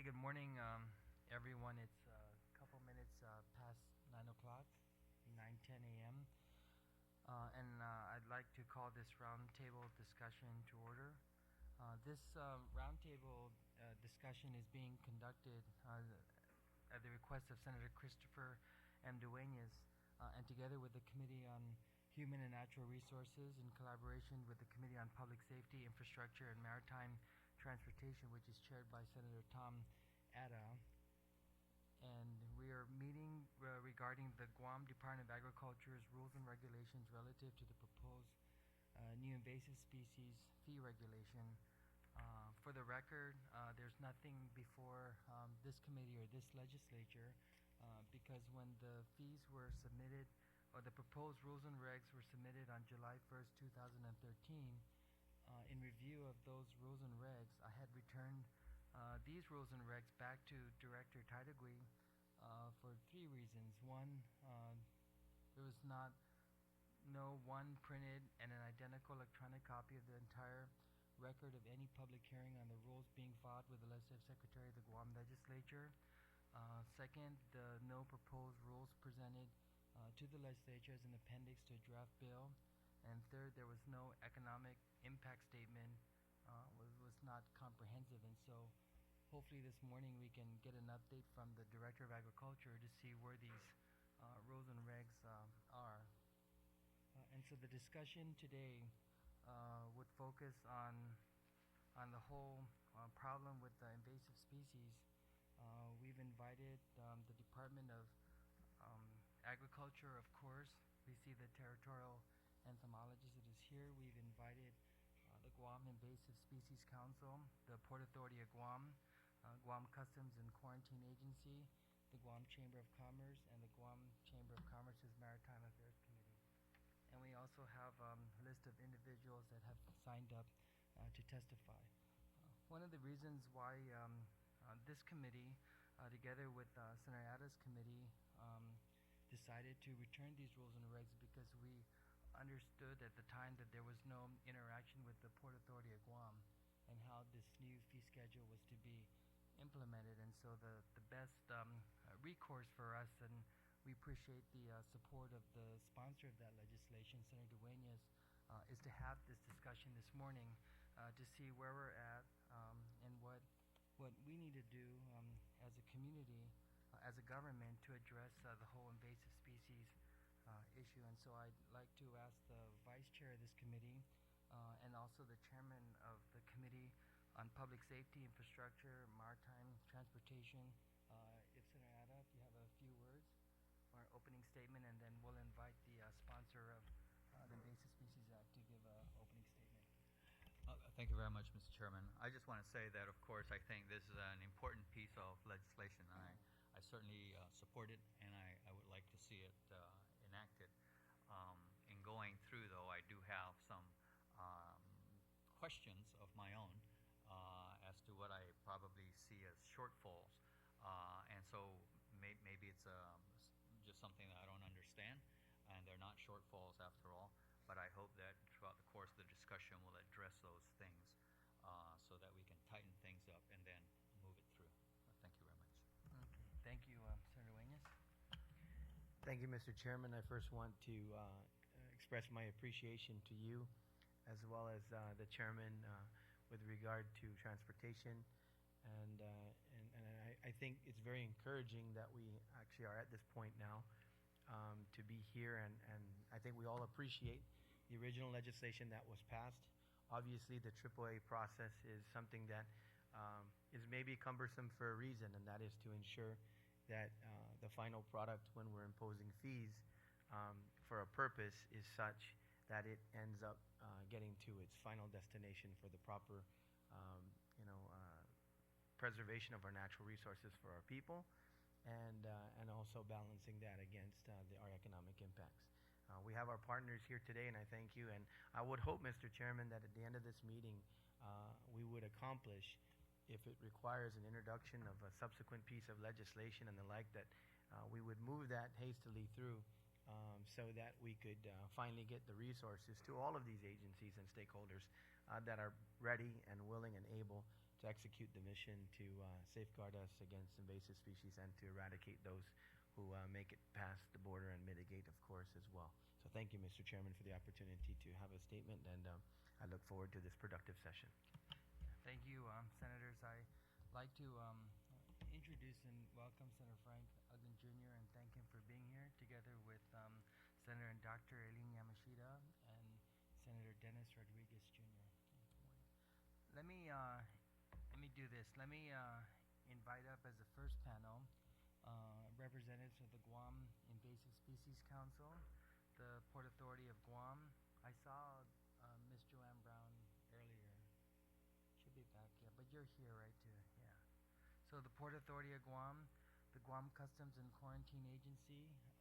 Okay, good morning, everyone. It's a couple minutes past 9 o'clock, 9:10 a.m. I'd like to call this roundtable discussion to order. This roundtable discussion is being conducted at the request of Senator Christopher M. Duenas and together with the Committee on Human and Natural Resources in collaboration with the Committee on Public Safety, Infrastructure, and Maritime Transportation, which is chaired by Senator Tom Atta. And we are meeting regarding the Guam Department of Agriculture's rules and regulations relative to the proposed new invasive species fee regulation. For the record, there's nothing before this committee or this legislature because when the fees were submitted or the proposed rules and regs were submitted on July 1st, 2013, in review of those rules and regs, I had returned these rules and regs back to Director Taitagui for three reasons. One, there was no one printed and an identical electronic copy of the entire record of any public hearing on the rules being filed with the Legislative Secretary of the Guam Legislature. Second, no proposed rules presented to the legislature as an appendix to a draft bill. And third, there was no economic impact statement, was not comprehensive. And so hopefully this morning we can get an update from the Director of Agriculture to see where these rules and regs are. And so the discussion today would focus on the whole problem with the invasive species. We've invited the Department of Agriculture, of course. We see the territorial entomologist that is here. We've invited the Guam Invasive Species Council, the Port Authority of Guam, Guam Customs and Quarantine Agency, the Guam Chamber of Commerce, and the Guam Chamber of Commerce's Maritime Affairs Committee. And we also have a list of individuals that have signed up to testify. One of the reasons why this committee, together with Senator Atta's committee, decided to return these rules and regs because we understood at the time that there was no interaction with the Port Authority of Guam and how this new fee schedule was to be implemented. And so the best recourse for us, and we appreciate the support of the sponsor of that legislation, Senator Duenas, is to have this discussion this morning to see where we're at and what we need to do as a community, as a government, to address the whole invasive species issue. And so I'd like to ask the Vice Chair of this committee and also the Chairman of the Committee on Public Safety, Infrastructure, Maritime Transportation, if Senator Atta, if you have a few words or opening statement, and then we'll invite the sponsor of the Invasive Species Act to give an opening statement. Thank you very much, Mr. Chairman. I just want to say that, of course, I think this is an important piece of legislation. I certainly support it, and I would like to see it enacted. In going through, though, I do have some questions of my own as to what I probably see as shortfalls. And so maybe it's just something that I don't understand, and they're not shortfalls after all. But I hope that throughout the course of the discussion we'll address those things so that we can tighten things up and then move it through. Thank you very much. Okay. Thank you, Senator Duenas. Thank you, Mr. Chairman. I first want to express my appreciation to you as well as the Chairman with regard to transportation. And I think it's very encouraging that we actually are at this point now to be here, and I think we all appreciate the original legislation that was passed. Obviously, the AAA process is something that is maybe cumbersome for a reason, and that is to ensure that the final product, when we're imposing fees for a purpose, is such that it ends up getting to its final destination for the proper preservation of our natural resources for our people, and also balancing that against our economic impacts. We have our partners here today, and I thank you. And I would hope, Mr. Chairman, that at the end of this meeting, we would accomplish, if it requires an introduction of a subsequent piece of legislation and the like, that we would move that hastily through so that we could finally get the resources to all of these agencies and stakeholders that are ready and willing and able to execute the mission to safeguard us against invasive species and to eradicate those who make it past the border and mitigate, of course, as well. So thank you, Mr. Chairman, for the opportunity to have a statement, and I look forward to this productive session. Thank you, Senators. I like to introduce and welcome Senator Frank Ugden Jr. and thank him for being here, together with Senator and Dr. Eileen Yamashita and Senator Dennis Rodriguez Jr. Let me do this. Let me invite up as the first panel representatives of the Guam Invasive Species Council, the Port Authority of Guam. I saw Miss Joanne Brown earlier. Should be back, yeah, but you're here, right, too? Yeah. So the Port Authority of Guam, the Guam Customs and Quarantine Agency, the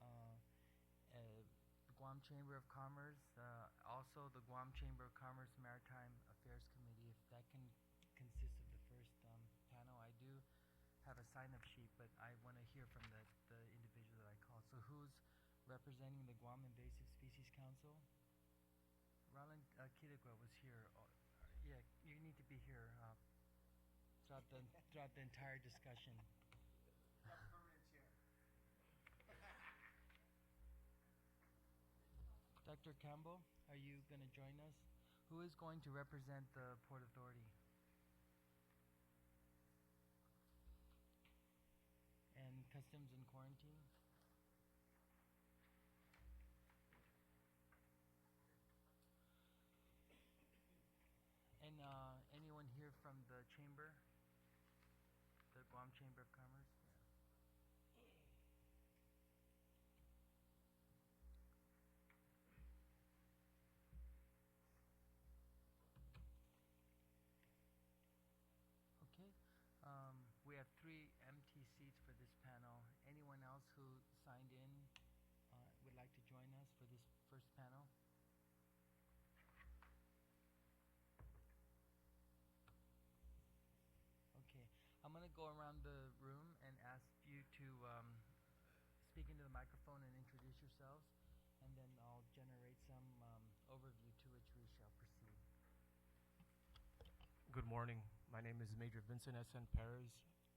Guam Chamber of Commerce, also the Guam Chamber of Commerce Maritime Affairs Committee. If that can consist of the first panel, I do have a sign-up sheet, but I want to hear from the individual that I called. So who's representing the Guam Invasive Species Council? Roland Kidigwa was here. Yeah, you need to be here throughout the entire discussion. Dr. Campbell, are you going to join us? Who is going to represent the Port Authority? And Customs and Quarantine? And anyone here from the Chamber? The Guam Chamber of Commerce? Yeah. Okay. We have 3 empty seats for this panel. Anyone else who signed in would like to join us for this first panel? Okay. I'm going to go around the room and ask you to speak into the microphone and introduce yourselves, and then I'll generate some overview to which we shall proceed. Good morning. My name is Major Vincent S.N. Perez.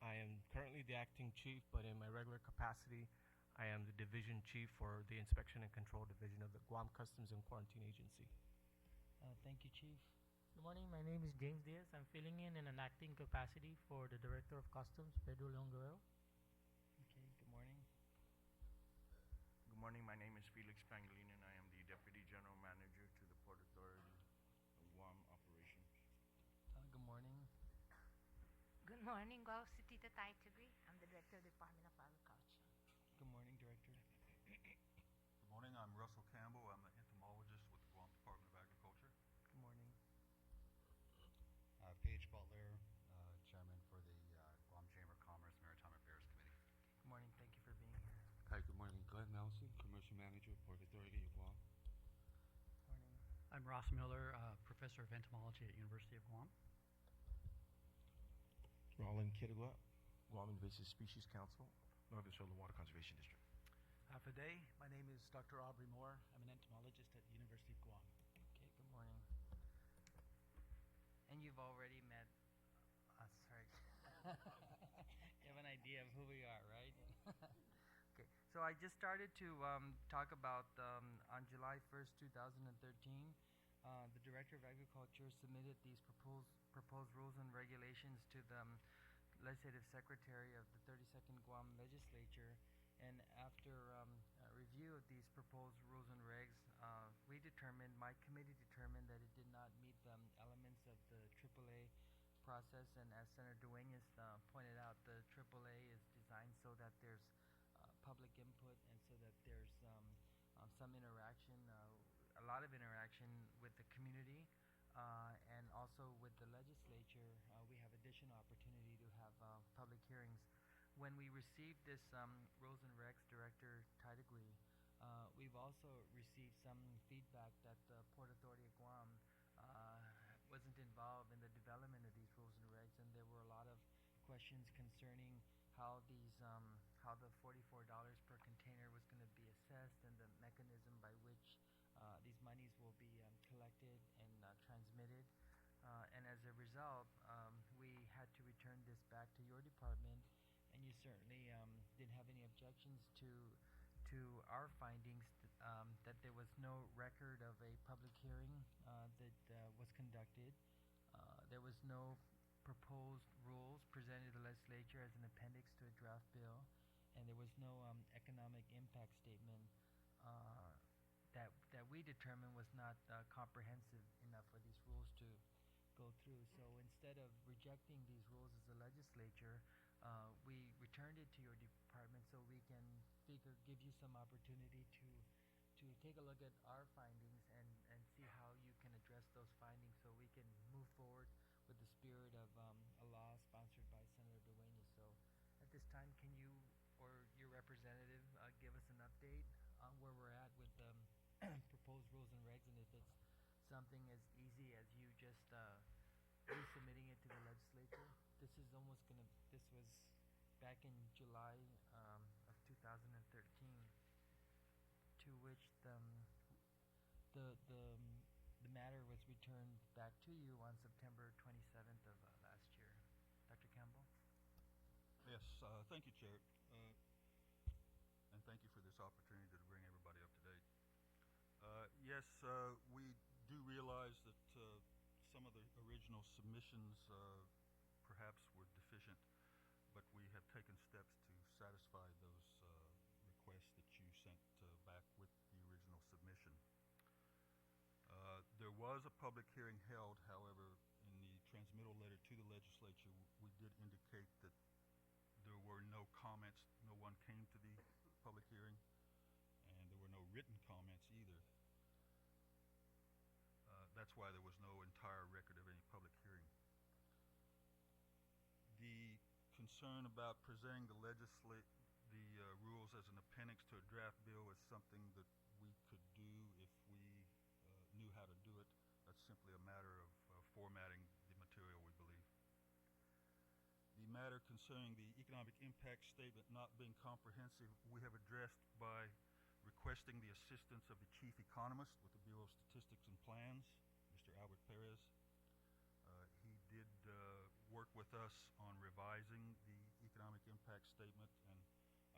I am currently the acting chief, but in my regular capacity, I am the division chief for the Inspection and Control Division of the Guam Customs and Quarantine Agency. Thank you, Chief. Good morning. My name is James Diaz. I'm filling in an acting capacity for the Director of Customs, Pedro Leon Guerrero. Okay, good morning. Good morning. My name is Felix Pangilinan. I am the Deputy General Manager to the Port Authority of Guam Operations. Good morning. Good morning, Guam City Taitagui. I'm the Director of the Department of Agriculture. Good morning, Director. Good morning. I'm Russell Campbell. I'm the entomologist with the Guam Department of Agriculture. Good morning. Paige Butler, Chairman for the Guam Chamber of Commerce Maritime Affairs Committee. Good morning. Thank you for being here. Hi, good morning. Glenn Nelson, Commercial Manager, Port Authority of Guam. Morning. I'm Ross Miller, Professor of Entomology at University of Guam. Roland Kidigwa, Guam Invasive Species Council, Northern Shoreline Water Conservation District. Today, my name is Dr. Aubrey Moore. I'm an entomologist at the University of Guam. Okay, good morning. And you've already met us, right? You have an idea of who we are, right? Okay, so I just started to talk about on July 1st, 2013, the Director of Agriculture submitted these proposed rules and regulations to the Legislative Secretary of the 32nd Guam Legislature. And after review of these proposed rules and regs, my committee determined that it did not meet the elements of the AAA process. And as Senator Duenas pointed out, the AAA is designed so that there's public input and so that there's some interaction, a lot of interaction with the community and also with the legislature. We have additional opportunity to have public hearings. When we received this rules and regs, Director Taitagui, we've also received some feedback that the Port Authority of Guam wasn't involved in the development of these rules and regs, and there were a lot of questions concerning how the $44 per container was going to be assessed and the mechanism by which these monies will be collected and transmitted. And as a result, we had back to your department, and you certainly didn't have any objections to our findings that there was no record of a public hearing that was conducted. There was no proposed rules presented to the legislature as an appendix to a draft bill, and there was no economic impact statement that we determined was not comprehensive enough for these rules to go through. So instead of rejecting these rules as a legislature, we returned it to your department so we can give you some opportunity to take a look at our findings and see how you can address those findings so we can move forward with the spirit of a law sponsored by Senator Duenas. So at this time, can you or your representative give us an update on where we're at with proposed rules and regs, and if it's something as easy as you just resubmitting it to the legislature? This was back in July of 2013, to which the matter was returned back to you on September 27th of last year. Dr. Campbell? Yes, thank you, Chair. And thank you for this opportunity to bring everybody up to date. Yes, we do realize that some of the original submissions perhaps were deficient, but we have taken steps to satisfy those requests that you sent back with the original submission. There was a public hearing held, however, in the transmittal letter to the legislature, we did indicate that there were no comments, no one came to the public hearing, and there were no written comments either. That's why there was no entire record of any public hearing. The concern about presenting the rules as an appendix to a draft bill is something that we could do if we knew how to do it. That's simply a matter of formatting the material, we believe. The matter concerning the economic impact statement not being comprehensive, we have addressed by requesting the assistance of the chief economist with the Bureau of Statistics and Plans, Mr. Albert Perez. He did work with us on revising the economic impact statement, and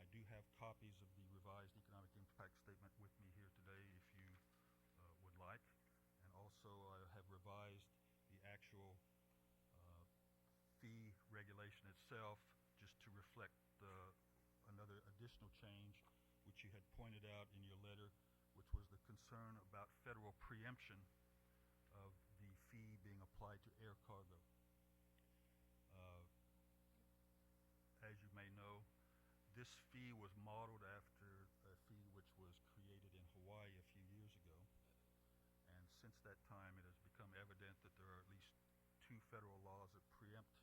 I do have copies of the revised economic impact statement with me here today if you would like. And also I have revised the actual fee regulation itself just to reflect another additional change which you had pointed out in your letter, which was the concern about federal preemption of the fee being applied to air cargo. As you may know, this fee was modeled after a fee which was created in Hawaii a few years ago, and since that time it has become evident that there are at least 2 federal laws that preempt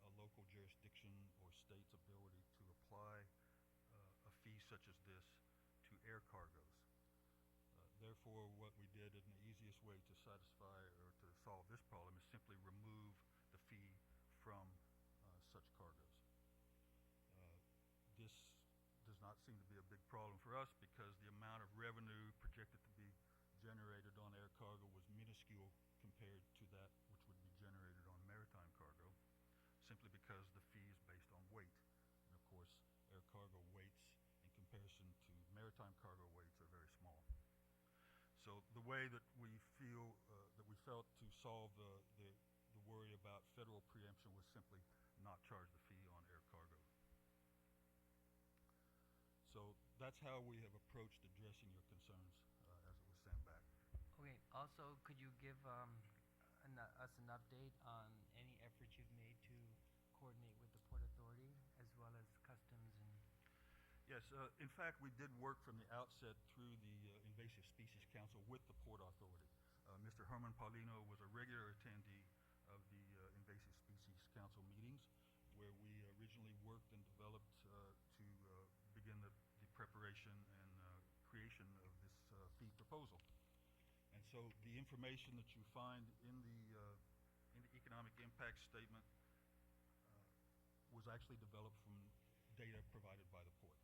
a local jurisdiction or state's ability to apply a fee such as this to air cargoes. Therefore, what we did, and the easiest way to satisfy or to solve this problem, is simply remove the fee from such cargoes. This does not seem to be a big problem for us because the amount of revenue projected to be generated on air cargo was minuscule compared to that which would be generated on maritime cargo, simply because the fee is based on weight. And of course, air cargo weights in comparison to maritime cargo weights are very small. So the way that we felt to solve the worry about federal preemption was simply not charge the fee on air cargo. So that's how we have approached addressing your concerns as it was sent back. Okay. Also, could you give us an update on any efforts you've made to coordinate with the Port Authority as well as Customs and? Yes. In fact, we did work from the outset through the Invasive Species Council with the Port Authority. Mr. Herman Paulino was a regular attendee of the Invasive Species Council meetings, where we originally worked and developed to begin the preparation and creation of this fee proposal. And so the information that you find in the economic impact statement was actually developed from data provided by the port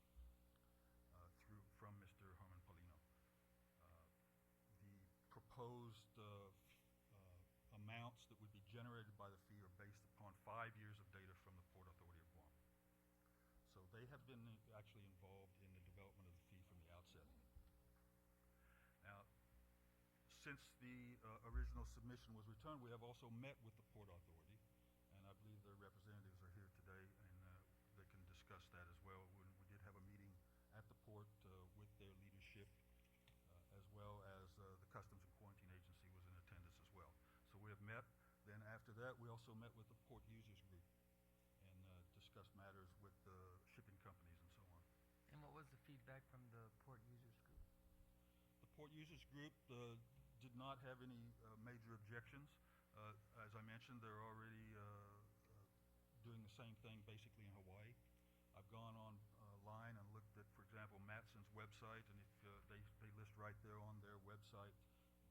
from Mr. Herman Paulino. The proposed amounts that would be generated by the fee are based upon 5 years of data from the they have been actually involved in the development of the fee from the outset. Now, since the original submission was returned, we have also met with the Port Authority, and I believe their representatives are here today, and they can discuss that as well. We did have a meeting at the port with their leadership, as well as the Customs and Quarantine Agency was in attendance as well. So we have met. Then after that, we also met with the Port Users Group and discussed matters with the shipping companies and so on. And what was the feedback from the Port Users Group? The Port Users Group did not have any major objections. As I mentioned, they're already doing the same thing basically in Hawaii. I've gone online and looked at, for example, Matson's website, and if they list right there on their website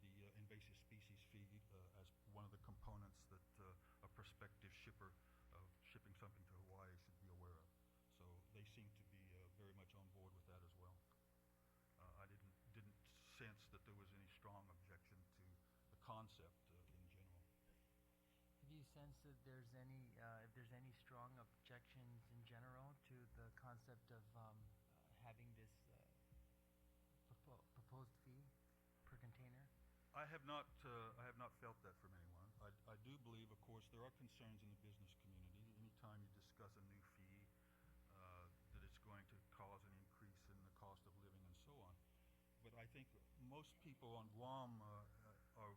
the invasive species fee as one of the components that a prospective shipper shipping something to Hawaii should be aware of. So they seem to be very much on board with that as well. I didn't sense that there was any strong objection to the concept in general. Have you sensed that there's if there's any strong objections in general to the concept of having this proposed fee per container? I have not felt that from anyone. I do believe, of course, there are concerns in the business community. Anytime you discuss a new fee, that it's going to cause an increase in the cost of living and so on. But I think most people on Guam are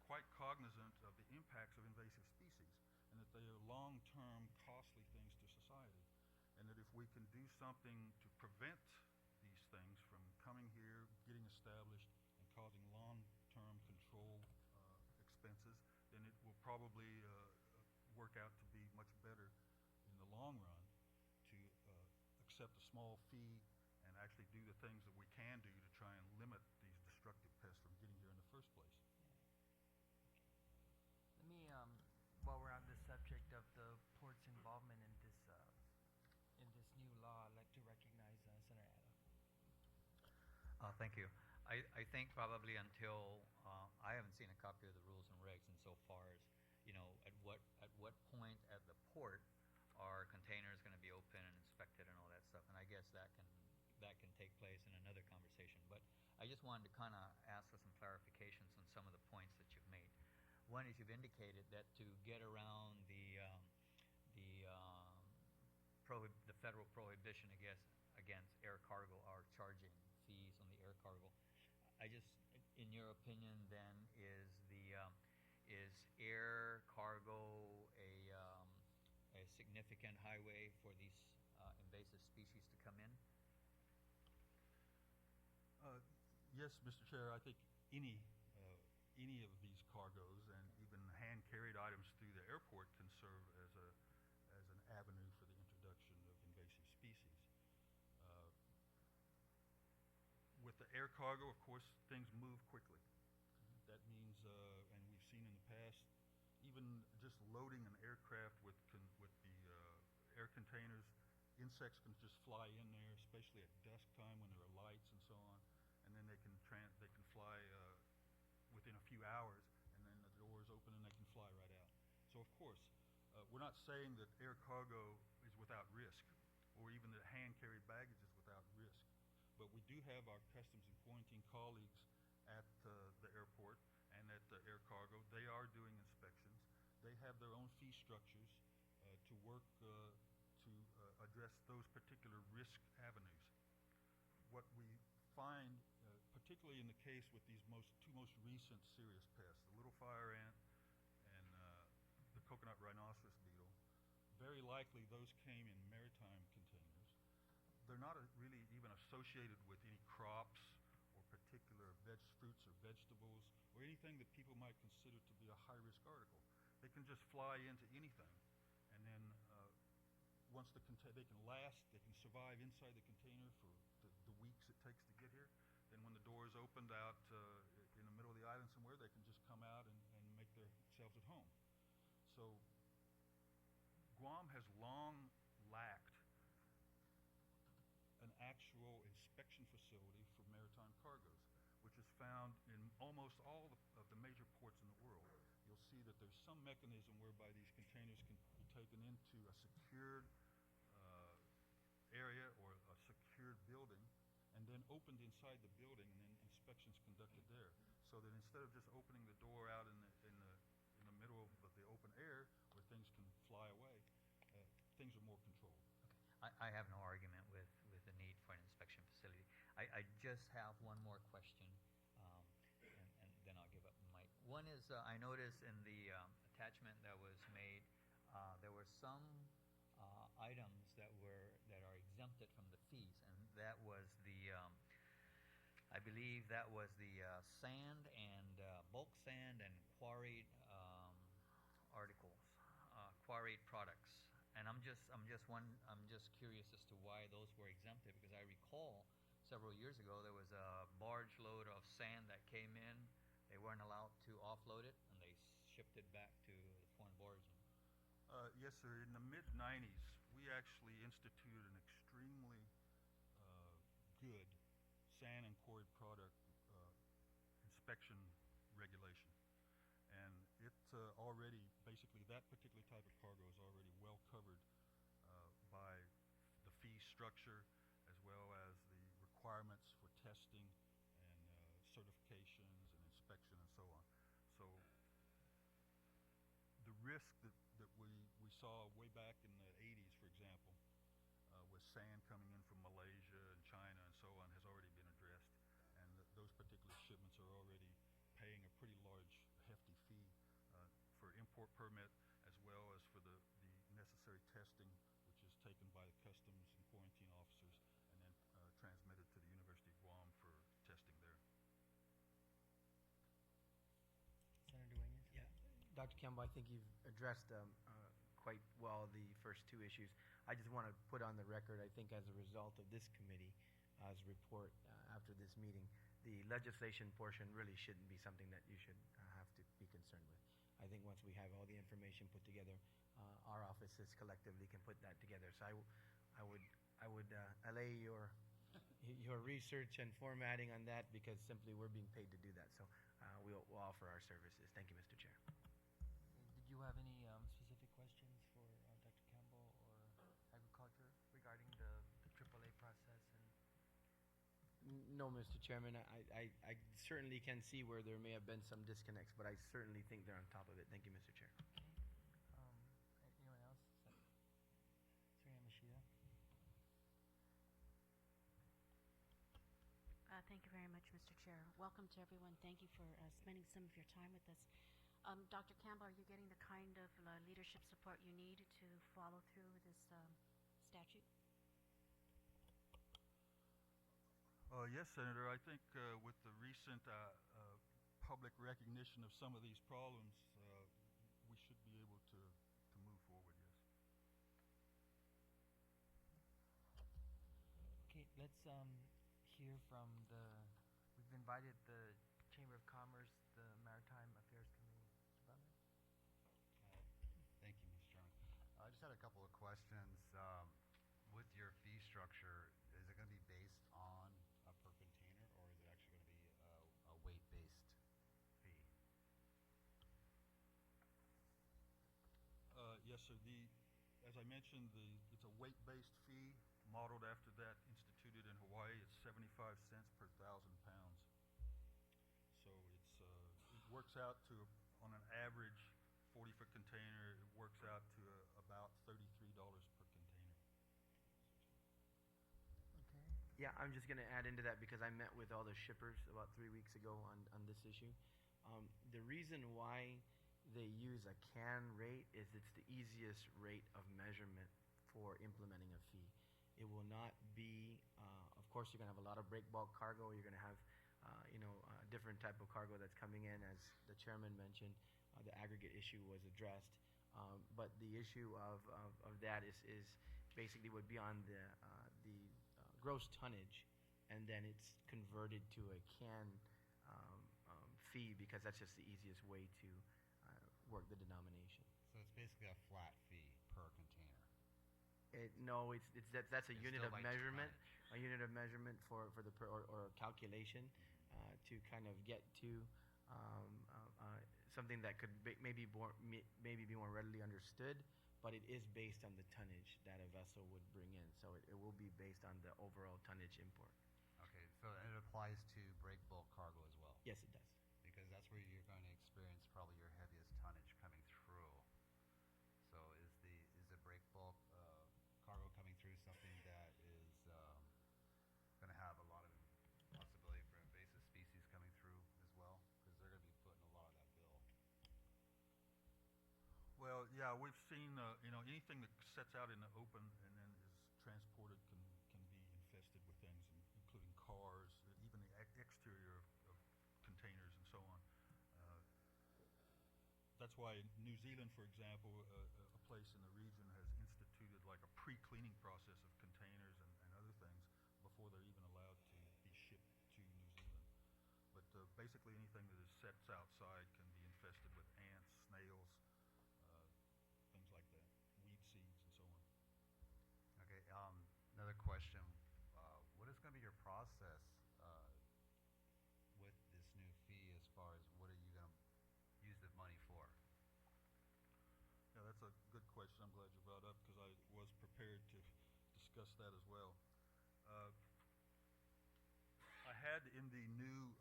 quite cognizant of the impacts of invasive species, and that they are long-term costly things to society, and that if we can do something to prevent these things from coming here, getting established, and causing long-term control expenses, then it will probably work out to be much better in the long run to accept a small fee and actually do the things that we can do to try and limit these destructive pests from getting here in the first place. Let me, while we're on the subject of the port's involvement in this new law, I'd like to recognize Senator Addo. Thank you. I think probably until I haven't seen a copy of the rules and regs insofar as, at what point at the port are containers going to be open and inspected and all that stuff. And I guess that can take place in another conversation. But I just wanted to kind of ask for some clarifications on some of the points that you've made. One is you've indicated that to get around the federal prohibition against air cargo are charging fees on the air cargo. In your opinion, then, is air cargo a significant highway for these invasive species to come in? Yes, Mr. Chair. I think any of these cargoes and even hand-carried items through the airport can serve as an avenue for the introduction of invasive species. With the air cargo, of course, things move quickly. That means, and we've seen in the past, even just loading an aircraft with the air containers, insects can just fly in there, especially at dusk time when there are lights and so on, and then they can fly within a few hours, and then the doors open and they can fly right out. So of course, we're not saying that air cargo is without risk, or even that hand-carried baggage is without risk. But we do have our customs and quarantine colleagues at the airport and at the air cargo. They are doing inspections. They have their own fee structures to work to address those particular risk avenues. What we find, particularly in the case with these two most recent serious pests, the little fire ant and the coconut rhinoceros beetle, very likely those came in maritime containers. They're not really even associated with any crops or particular fruits or vegetables or anything that people might consider to be a high-risk article. They can just fly into anything, and then once they can survive inside the container for the weeks it takes to get here. Then when the door is opened out in the middle of the island somewhere, they can just come out and make themselves at home. So Guam has long lacked an actual inspection facility for maritime cargoes, which is found in almost all of the major ports in the world. You'll see that there's some mechanism whereby these containers can be taken into a secured area and then opened inside the building, and then inspections conducted there. So that instead of just opening the door out in the middle of the open air where things can fly away, things are more controlled. I have no argument with the need for an inspection facility. I just have one more question, and then I'll give up the mic. One is I noticed in the attachment that was made, there were some items that are exempted from the fees, and that was the I believe that was the sand and bulk sand and quarried articles, quarried products. And I'm just curious as to why those were exempted, because I recall several years ago there was a barge load of sand that came in. They weren't allowed to offload it, and they shipped it back to the point of origin. Yes, sir. In the mid-'90s, we actually instituted an extremely good sand and quarried product inspection regulation. And it's already, basically, that particular type of cargo is already well covered by the fee structure, as well as the requirements for testing and certifications and inspection and so on. So the risk that we saw way back in the 80s, for example, with sand coming in from Malaysia and China and so on, has already been addressed. And those particular shipments are already paying a pretty large, hefty fee for import permit, as well as for the necessary testing, which is taken by the customs and quarantine officers and then transmitted to the University of Guam for testing there. Senator Duenas? Yeah, Dr. Campbell, I think you've addressed quite well the first two issues. I just want to put on the record, I think as a result of this committee's report after this meeting, the legislation portion really shouldn't be something that you should have to be concerned with. I think once we have all the information put together, our offices collectively can put that together. So I would allay your research and formatting on that, because simply we're being paid to do that. So we'll offer our services. Thank you, Mr. Chair. Did you have any specific questions for Dr. Campbell or Agriculture regarding the AAA process? No, Mr. Chairman. I certainly can see where there may have been some disconnects, but I certainly think they're on top of it. Thank you, Mr. Chair. Okay. Anyone else? Serena Mashida? Thank you very much, Mr. Chair. Welcome to everyone. Thank you for spending some of your time with us. Dr. Campbell, are you getting the kind of leadership support you need to follow through with this statute? Yes, Senator. I think with the recent public recognition of some of these problems, we should be able to move forward, yes. Okay, let's hear from we've invited the Chamber of Commerce, the Maritime Affairs Committee. Mr. Butler? Thank you, Mr. Chairman. I just had a couple of questions. With your fee structure, is it going to be based on a per container, or is it actually going to be a weight-based fee? Yes, sir. As I mentioned, it's a weight-based fee modeled after that instituted in Hawaii. It's 75 cents per 1,000 pounds. So it works out to, on an average 40-foot container, it works out to about $33 per container. Okay. Yeah, I'm just going to add into that because I met with all the shippers about 3 weeks ago on this issue. The reason why they use a can rate is it's the easiest rate of measurement for implementing a fee. It will not be, of course, you're going to have a lot of break bulk cargo. You're going to have, a different type of cargo that's coming in. As the chairman mentioned, the aggregate issue was addressed. But the issue of that is basically would be on the gross tonnage, and then it's converted to a can fee, because that's just the easiest way to work the denomination. So it's basically a flat fee per container. No, that's a unit of measurement, tonnage. a unit of measurement for the or a calculation to kind of get to something that could maybe be more readily understood, but it is based on the tonnage that a vessel would bring in. So it will be based on the overall tonnage import. Okay, So it applies to break bulk cargo as well? Yes, it does. Because that's where you're going to experience probably your heaviest tonnage coming through. So is the break bulk cargo coming through something that is going to have a lot of possibility for invasive species coming through as well? Because they're going to be footing a lot of that bill. Well, yeah, we've seen anything that sets out in the open and then is transported can be infested with things, including cars, even the exterior of containers and so on. That's why New Zealand, for example, a place in the region has instituted like a pre-cleaning process of containers and other things before they're even allowed to be shipped to New Zealand. But basically anything that is sets outside can be infested with ants, snails, things like that, weed seeds and so on. Okay, another question. What is going to be your process with this new fee as far as what are you going to use the money for? Yeah, that's a good question. I'm glad you brought up because I was prepared to discuss that as well. I had in the new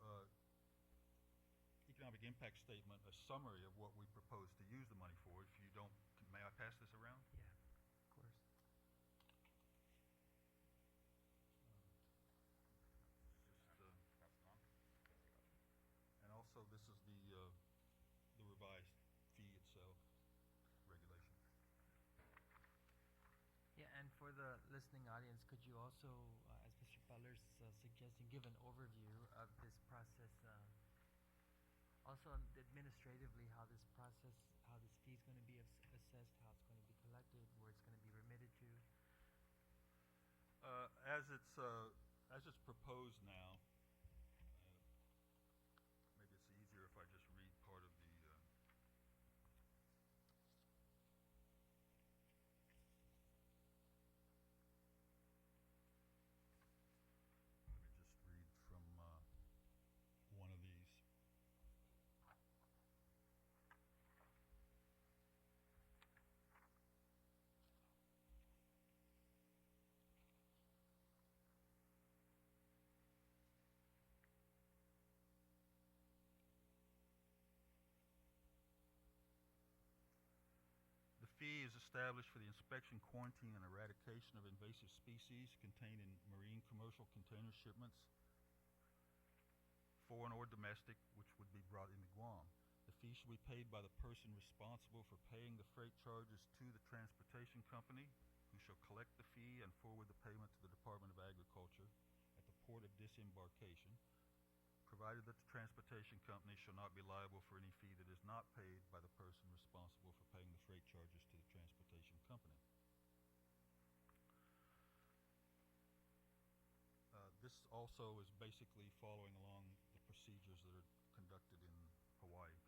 economic impact statement a summary of what we propose to use the money for. If you don't, may I pass this around? Yeah, of course. And also, this is the revised fee itself regulation. Yeah, and for the listening audience, could you also, as Mr. Butler's suggesting, give an overview of this process? Also, administratively, how this fee is going to be assessed, how it's going to be collected, where it's going to be remitted to. As it's proposed now, maybe it's easier if I just read part of the. Let me just read from one of these. The fee is established for the inspection, quarantine, and eradication of invasive species contained in marine commercial container shipments, foreign or domestic, which would be brought into Guam. The fee shall be paid by the person responsible for paying the freight charges to the transportation company, who shall collect the fee and forward the payment to the Department of Agriculture at the port of disembarkation, provided that the transportation company shall not be liable for any fee that is not paid by the person responsible for paying the freight charges to the transportation company. This also is basically following along the procedures that are conducted in Hawaii.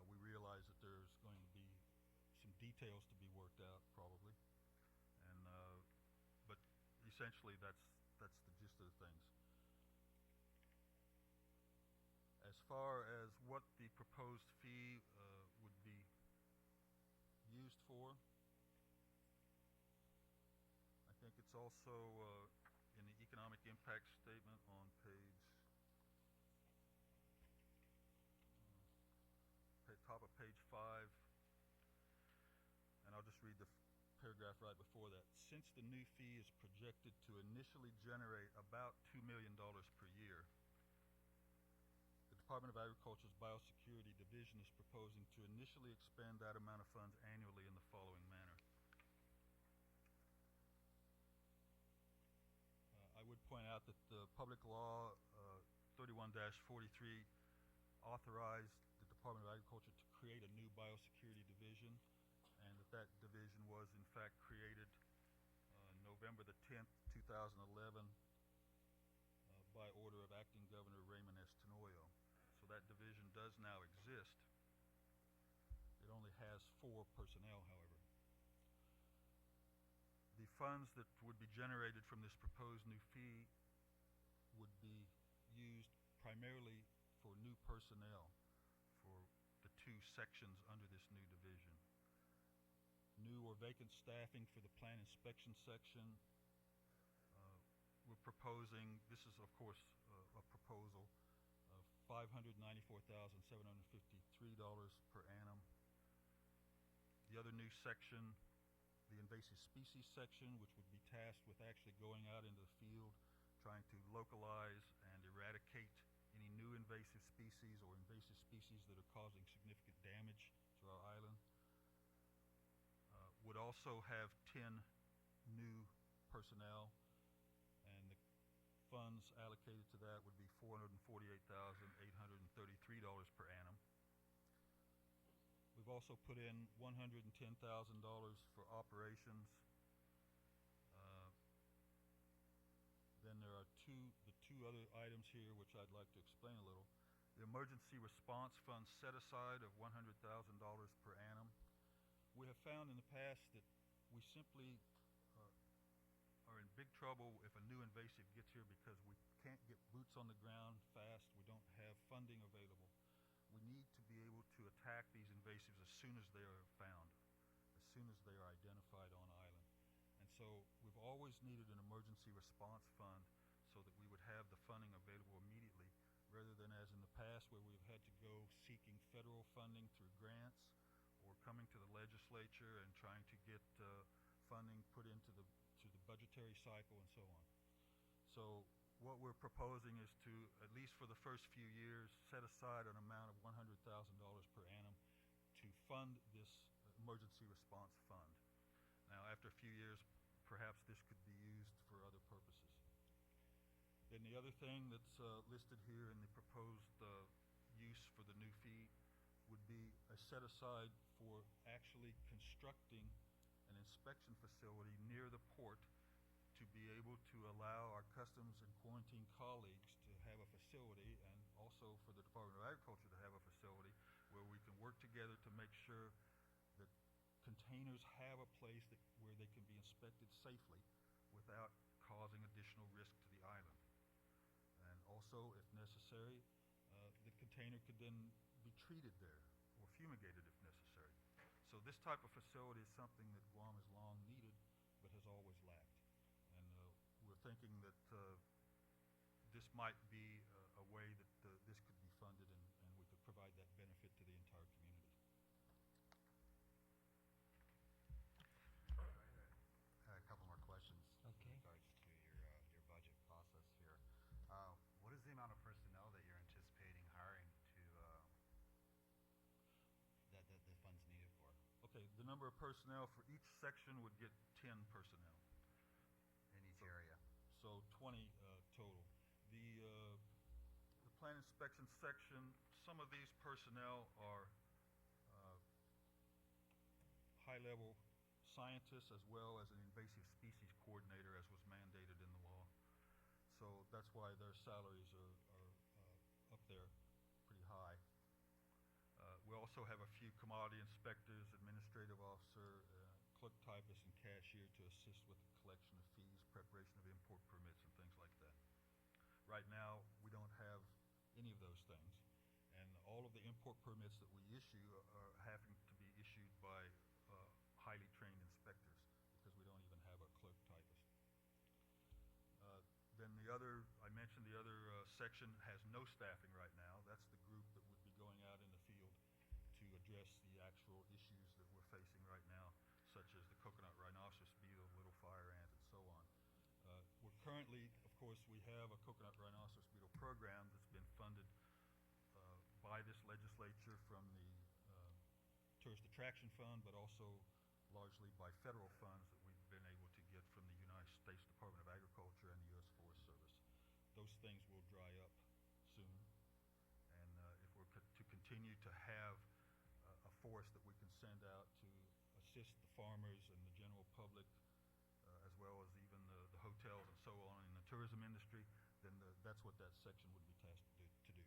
We realize that there's going to be some details to be worked out, probably, and but essentially that's the gist of the things. As far as what the proposed fee would be used for, I think it's also in the economic impact statement on top of page 5, and I'll just read the paragraph right before that. Since the new fee is projected to initially generate about $2 million per year, the Department of Agriculture's Biosecurity Division is proposing to initially expend that amount of funds annually in the following manner. I would point out that the Public Law 31-43 authorized the Department of Agriculture to create a new biosecurity division, and that division was in fact created November the 10th, 2011 by order of Acting Governor Raymond S. Tenoyo. So that division does now exist. It only has 4 personnel, however. The funds that would be generated from this proposed new fee would be used primarily for new personnel for the 2 sections under this new division. New or vacant staffing for the plant inspection section proposing, this is of course a proposal, of $594,753 per annum. The other new section, the invasive species section, which would be tasked with actually going out into the field, trying to localize and eradicate any new invasive species or invasive species that are causing significant damage to our island. Would also have 10 new personnel, and the funds allocated to that would be $448,833 per annum. We've also put in $110,000 for operations. Then there are the two other items here which I'd like to explain a little. The emergency response fund set aside of $100,000 per annum. We have found in the past that we simply are in big trouble if a new invasive gets here because we can't get boots on the ground fast. We don't have funding available. We need to be able to attack these invasives as soon as they are found, as soon as they are identified on island. And so we've always needed an emergency response fund so that we would have the funding available immediately, rather than as in the past where we've had to go seeking federal funding through grants or coming to the legislature and trying to get funding put into the budgetary cycle and so on. So what we're proposing is to, at least for the first few years, set aside an amount of $100,000 per annum to fund this emergency response fund. Now, after a few years, perhaps this could be used for other purposes. Then the other thing that's listed here in the proposed use for the new fee would be a set aside for actually constructing an inspection facility near the port to be able to allow our customs and quarantine colleagues to have a facility, and also for the Department of Agriculture to have a facility where we can work together to make sure that containers have a place where they can be inspected safely without causing additional risk to the island. And also, if necessary, the container could then be treated there or fumigated if necessary. So this type of facility is something that Guam has long needed but has always lacked. And we're thinking that this might be a way that this could be funded, and we could provide that benefit to the entire community. A couple more questions Okay. in regards to your budget process here. What is the amount of personnel that you're anticipating hiring to that the funds needed for? Okay, the number of personnel for each section would get 10 personnel. In each area? So 20 total. The plant inspection section, some of these personnel are high-level scientists as well as an invasive species coordinator, as was mandated in the law. So that's why their salaries are up there pretty high. We also have a few commodity inspectors, administrative officer, clerk typist, and cashier to assist with the collection of fees, preparation of import permits, and things like that. Right now, we don't have any of those things, and all of the import permits that we issue are having to be issued by highly trained inspectors because we don't even have a clerk typist. Then I mentioned the other section has no staffing right now. That's the group that would be going out in the field to address the actual issues that we're facing right now, such as the coconut rhinoceros beetle, little fire ant, and so on. We're currently, of course, we have a coconut rhinoceros beetle program that's been funded by this legislature from the Tourist Attraction Fund, but also largely by federal funds that we've been able to get from the United States Department of Agriculture and the U.S. Forest Service. Those things will dry up soon, and if we're to continue to have a force that we can send out to assist the farmers and the general public, as well as even the hotels and so on in the tourism industry, then that's what that section would be tasked to do.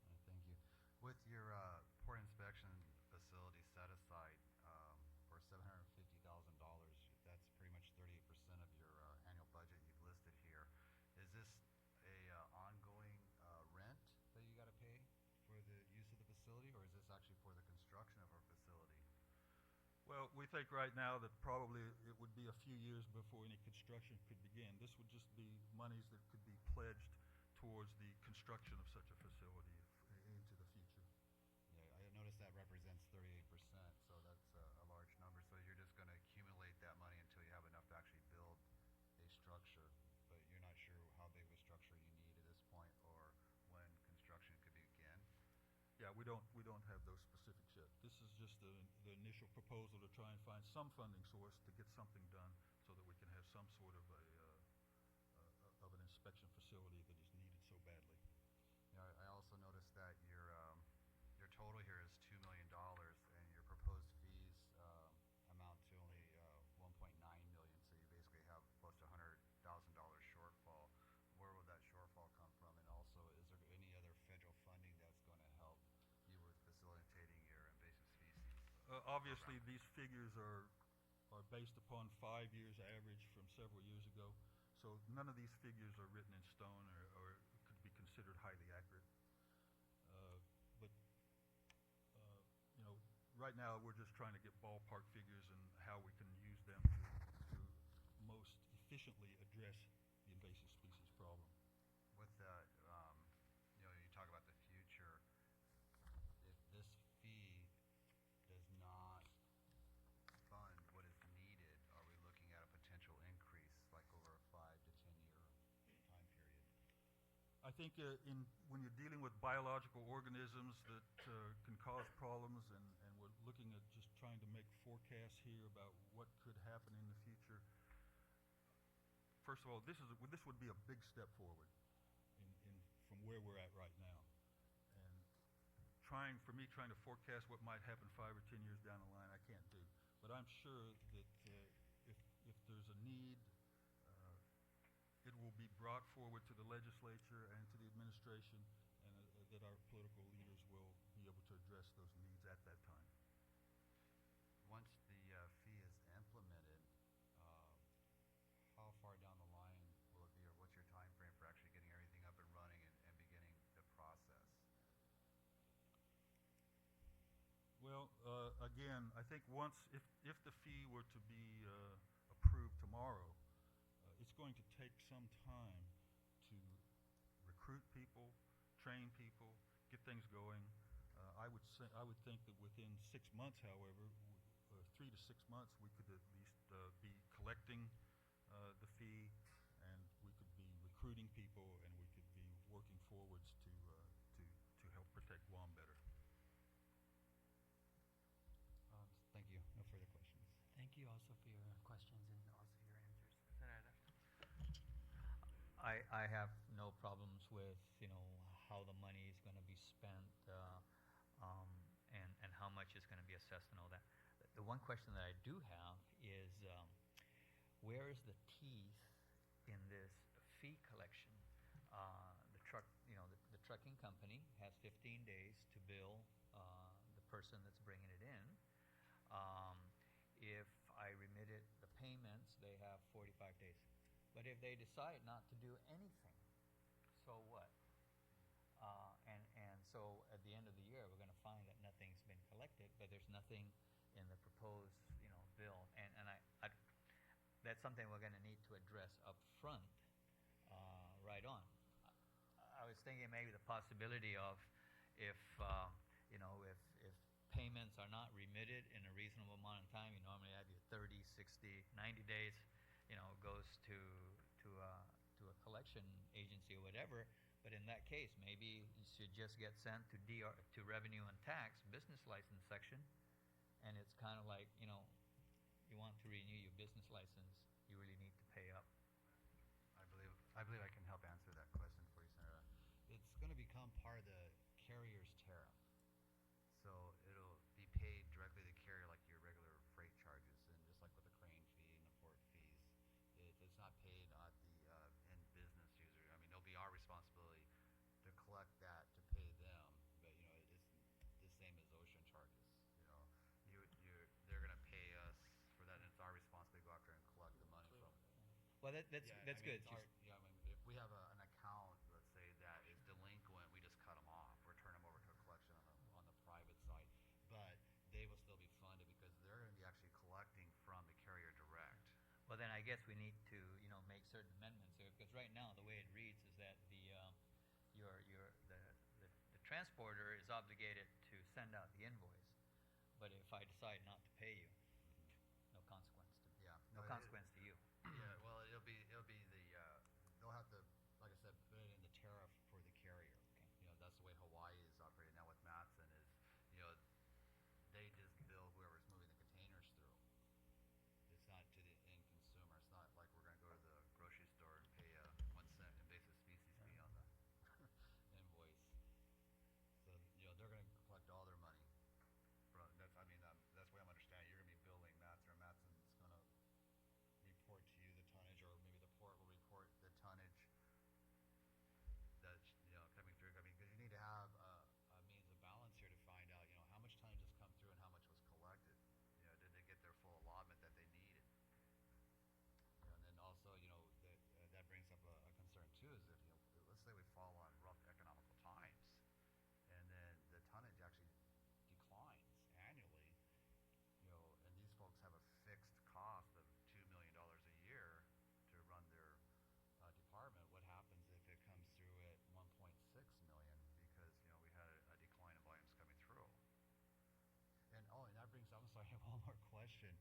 Thank you. With your port inspection facility set aside for $750,000, that's pretty much 38% of your annual budget you've listed here. Is this a ongoing rent that you got to pay for the use of the facility, or is this actually for the construction of our facility? Well, Well, we think right now that probably it would be a few years before any construction could begin. This would just be monies that could be pledged towards the construction of such a facility into the future. Yeah, I noticed that represents 38%, so that's a large number. So you're just going to accumulate that money until you have enough to actually build a structure, but you're not sure how big of a structure you need at this point or when construction could begin. Yeah, we don't have those specifics yet. This is just the initial proposal to try and find some funding source to get something done so that we can have some sort of an inspection facility that is needed so badly. Yeah, I also noticed that your total here is $2 million, and your proposed fees amount to only 1.9 million. So you basically have close to $100,000 shortfall. Where will that shortfall come from? And also, is there any other federal funding that's going to help you with facilitating your invasive species? Obviously, these figures are based upon 5 years average from several years ago. So none of these figures are written in stone or could be considered highly accurate. But right now we're just trying to get ballpark figures and how we can use them to most efficiently address the invasive species problem. With that, you talk about the future. If this fee does not fund what is needed, are we looking at a potential increase, like over a 5 to 10 year time period? I think when you're dealing with biological organisms that can cause problems, and we're looking at just trying to make forecasts here about what could happen in the future, first of all, this would be a big step forward from where we're at right now. And trying to forecast what might happen 5 or 10 years down the line, I can't do. But I'm sure that if there's a need, it will be brought forward to the legislature and to the administration, and that our political leaders will be able to address those needs at that time. Once the fee is implemented, how far down the line will it be, or what's your time frame for actually getting everything up and running and beginning the process? Well, again, I think if the fee were to be approved tomorrow, it's going to take some time to recruit people, train people, get things going. I would think that within 6 months, however, 3 to 6 months, we could at least be collecting the fee, and we could be recruiting people, and we could be working forwards to help protect Guam better. Thank you. No further questions. Thank you also for your questions and also your answers. I have no problems with how the money is going to be spent and how much is going to be assessed and all that. The one question that I do have is where is the teeth in this fee collection? The trucking company has 15 days to bill the person that's bringing it in. If I remitted the payments, they have 45 days. But if they decide not to do anything, so what? And so at the end of the year, we're going to find that nothing's been collected, but there's nothing in the proposed, bill. And that's something we're going to need to address up front, right on. I was thinking maybe the possibility of if payments are not remitted in a reasonable amount of time, you normally have your 30, 60, 90 days, goes to a collection agency or whatever. But in that case, maybe you should just get sent to Revenue and Tax business license section, and it's kind of like, you want to renew your business license, you really need to pay up. I believe I can help answer that question for you, Senator. It's going to become part of the carrier's tariff. So it'll be paid directly to the carrier like your regular freight charges, and just like with the crane fee and the port fees. It's not paid at the end business user. I mean, it'll be our responsibility to collect that, to pay them, but it's the same as ocean charges. They're going to pay us for that, and it's our responsibility to go after and collect the money from them. Well, that's good. If we have an account, let's say, that is delinquent, we just cut them off or turn them over to a collection on the private side. But they will still be funded because they're going to be actually guess we need to, make certain amendments here, because right now the way it reads is that the transporter is obligated to send out the invoice, but if I decide not to pay you, no consequence to me. Yeah. No consequence to you. Yeah, well, it'll be they'll have to, like I said, put it in the tariff for the carrier. Okay. That's the way Hawaii is operating now with Matson is, they just bill whoever's moving the containers through. It's not to the end consumer. It's not like we're going to go to the grocery store and pay a 1 cent invasive species fee on the invoice. So, they're going to collect all their money. That's the way I'm understanding. You're going to be billing Matson, or Matson's going to report to you the tonnage, or maybe the port will report the tonnage that's coming through. Because you need to have a means of balance here to find out how much tonnage has come through and how much was collected. Did they get their full allotment that they needed? And then also that brings up a concern too, is if let's say we fall on rough economical times, and then the tonnage actually declines annually. And these folks have a fixed cost of $2 million a year to run their department. What happens if it comes through at 1.6 million because we had a decline in volumes coming through? And that brings up. I'm sorry, I have one more question.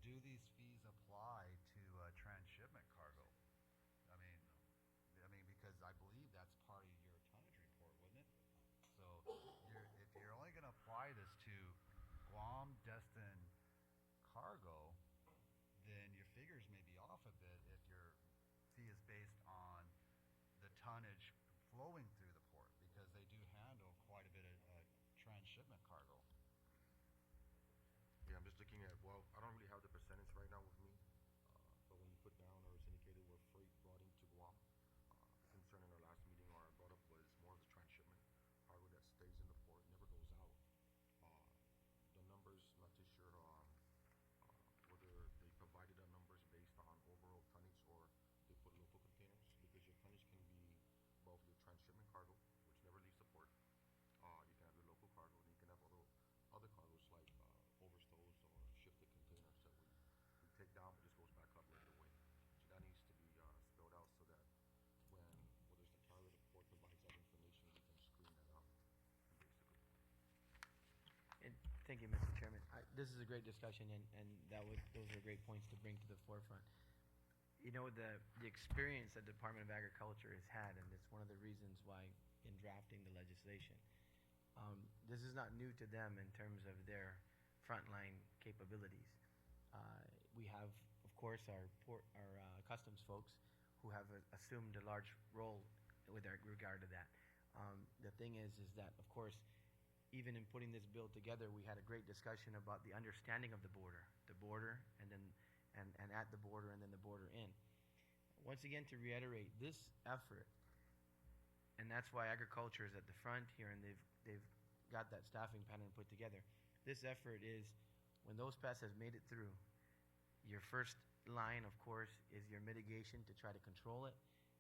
Do these fees apply to transshipment cargo? Because I believe that's part of your tonnage report, wouldn't it? So if you're only going to apply this to Guam destined cargo, then your figures may be off a bit if your fee is based on the tonnage flowing through the port, because they do handle quite a bit of transshipment cargo. Yeah, I'm just looking at, well, I don't really have the percentage right now with me, but when you put down, or it's indicated where freight brought into Guam, the concern in our last meeting, or I brought up, was more of the transshipment cargo that stays in the port, never goes out. The numbers, not too sure whether they provided the numbers based on overall tonnage or they put local containers, because your tonnage can be both your transshipment cargo, which never leaves the port. You can have your local cargo, and you can have other cargoes like overstows or shifted containers that we take down, but just goes back up right away. So that needs to be spelled out so that whether it's the carrier or the port provides that information, we can screen that out, basically. Thank you, Mr. Chairman. This is a great discussion, and those are great points to bring to the forefront. The experience that the Department of Agriculture has had, and it's one of the reasons why in drafting the legislation, this is not new to them in terms of their frontline capabilities. We have, of course, our customs folks who have assumed a large role with regard to that. The thing is that, of course, even in putting this bill together, we had a great discussion about the understanding of the border, and then and at the border, and then the border in. Once again, to reiterate, this effort, and that's why agriculture is at the front here, and they've got that staffing pattern put together. This effort is, when those pests have made it through, your first line, of course, is your mitigation to try to control it.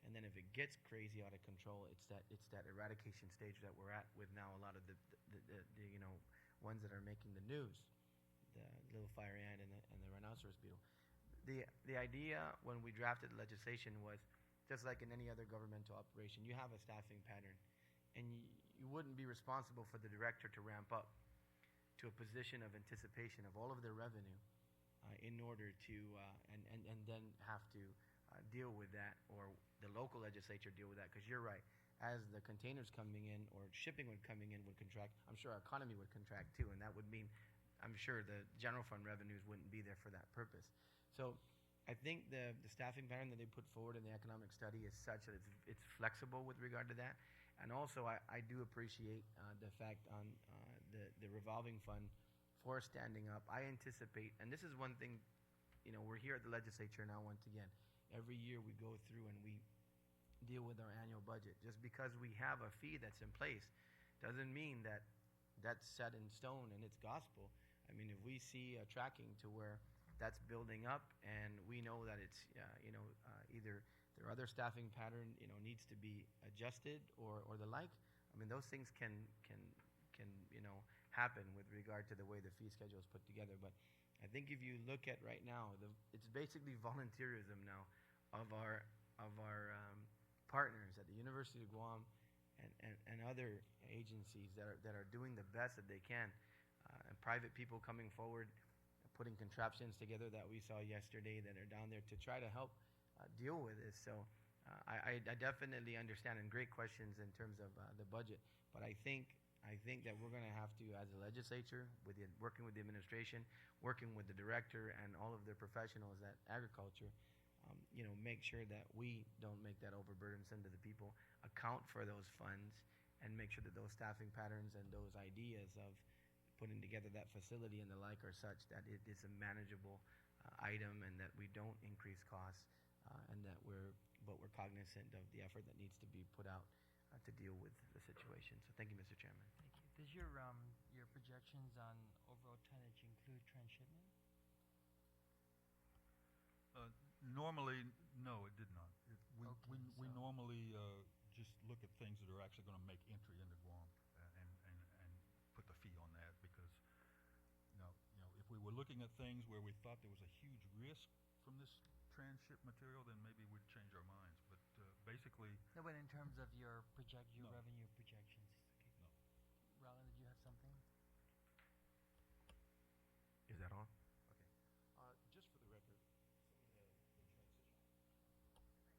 And then if it gets crazy out of control, it's that eradication stage that we're at with now a lot of the ones that are making the news, the little fire ant and the rhinoceros beetle. The idea when we drafted the legislation was, just like in any other governmental operation, you have a staffing pattern, and you wouldn't be responsible for the director to ramp up to a position of anticipation of all of their revenue in order to and then have to deal with that, or the local legislature deal with that. Because you're right, as the containers coming in or shipping would contract, I'm sure our economy would contract too, and that would mean, I'm sure, the general fund revenues wouldn't be there for that purpose. So I think the staffing pattern that they put forward in the economic study is such that it's flexible with regard to that. And also, I do appreciate the fact on the revolving fund for standing up. I anticipate, and this is one thing, we're here at the legislature now once again. Every year we go through and we deal with our annual budget. Just because we have a fee that's in place doesn't mean that that's set in stone and it's gospel. I mean, if we see a tracking to where that's building up, and we know that it's either their other staffing pattern needs to be adjusted or the like. I mean, those things can happen with regard to the way the fee schedule is put together. But I think if you look at right now, it's basically volunteerism now of our partners at the University of Guam and other agencies that are doing the best that they can, and private people coming forward, putting contraptions together that we saw yesterday that are down there to try to help deal with this. So I definitely understand, and great questions in terms of the budget. But I think that we're going to have to, as a legislature, working with the administration, working with the director and all of the professionals at agriculture, make sure that we don't make that overburdensome to the people, account for those funds, and make sure that those staffing patterns and those ideas of putting together that facility and the like are such that it is a manageable item, and that we don't increase costs, and that we're cognizant of the effort that needs to be put out to deal with the situation. So thank you, Mr. Chairman. Thank you. Does your projections on overall tonnage include transshipment? Normally, no, it did not. We Okay, normally just look at things that are actually going to make entry into Guam and put the fee on that, because if we were looking at things where we thought there was a huge risk from this transship material, then maybe we'd change our minds. But basically, No, but in terms of your No. revenue projections. No. Roland, did you have something? Is that on? Okay. Just for the record,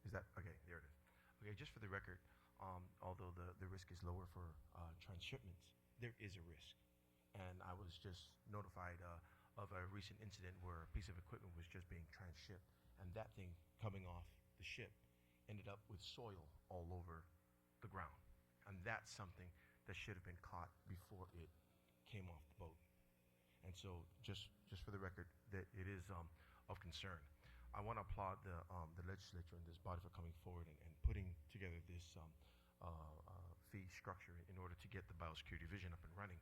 is that okay? There it is. Okay, just for the record, although the risk is lower for transshipments, there is a risk, and I was just notified of a recent incident where a piece of equipment was just being transshipped, and that thing coming off the ship ended up with soil all over the ground, and that's something that should have been caught before it came off the boat. And so, just for the record, that it is of concern. I want to applaud the legislature and this body for coming forward and putting together this fee structure in order to get the biosecurity division up and running.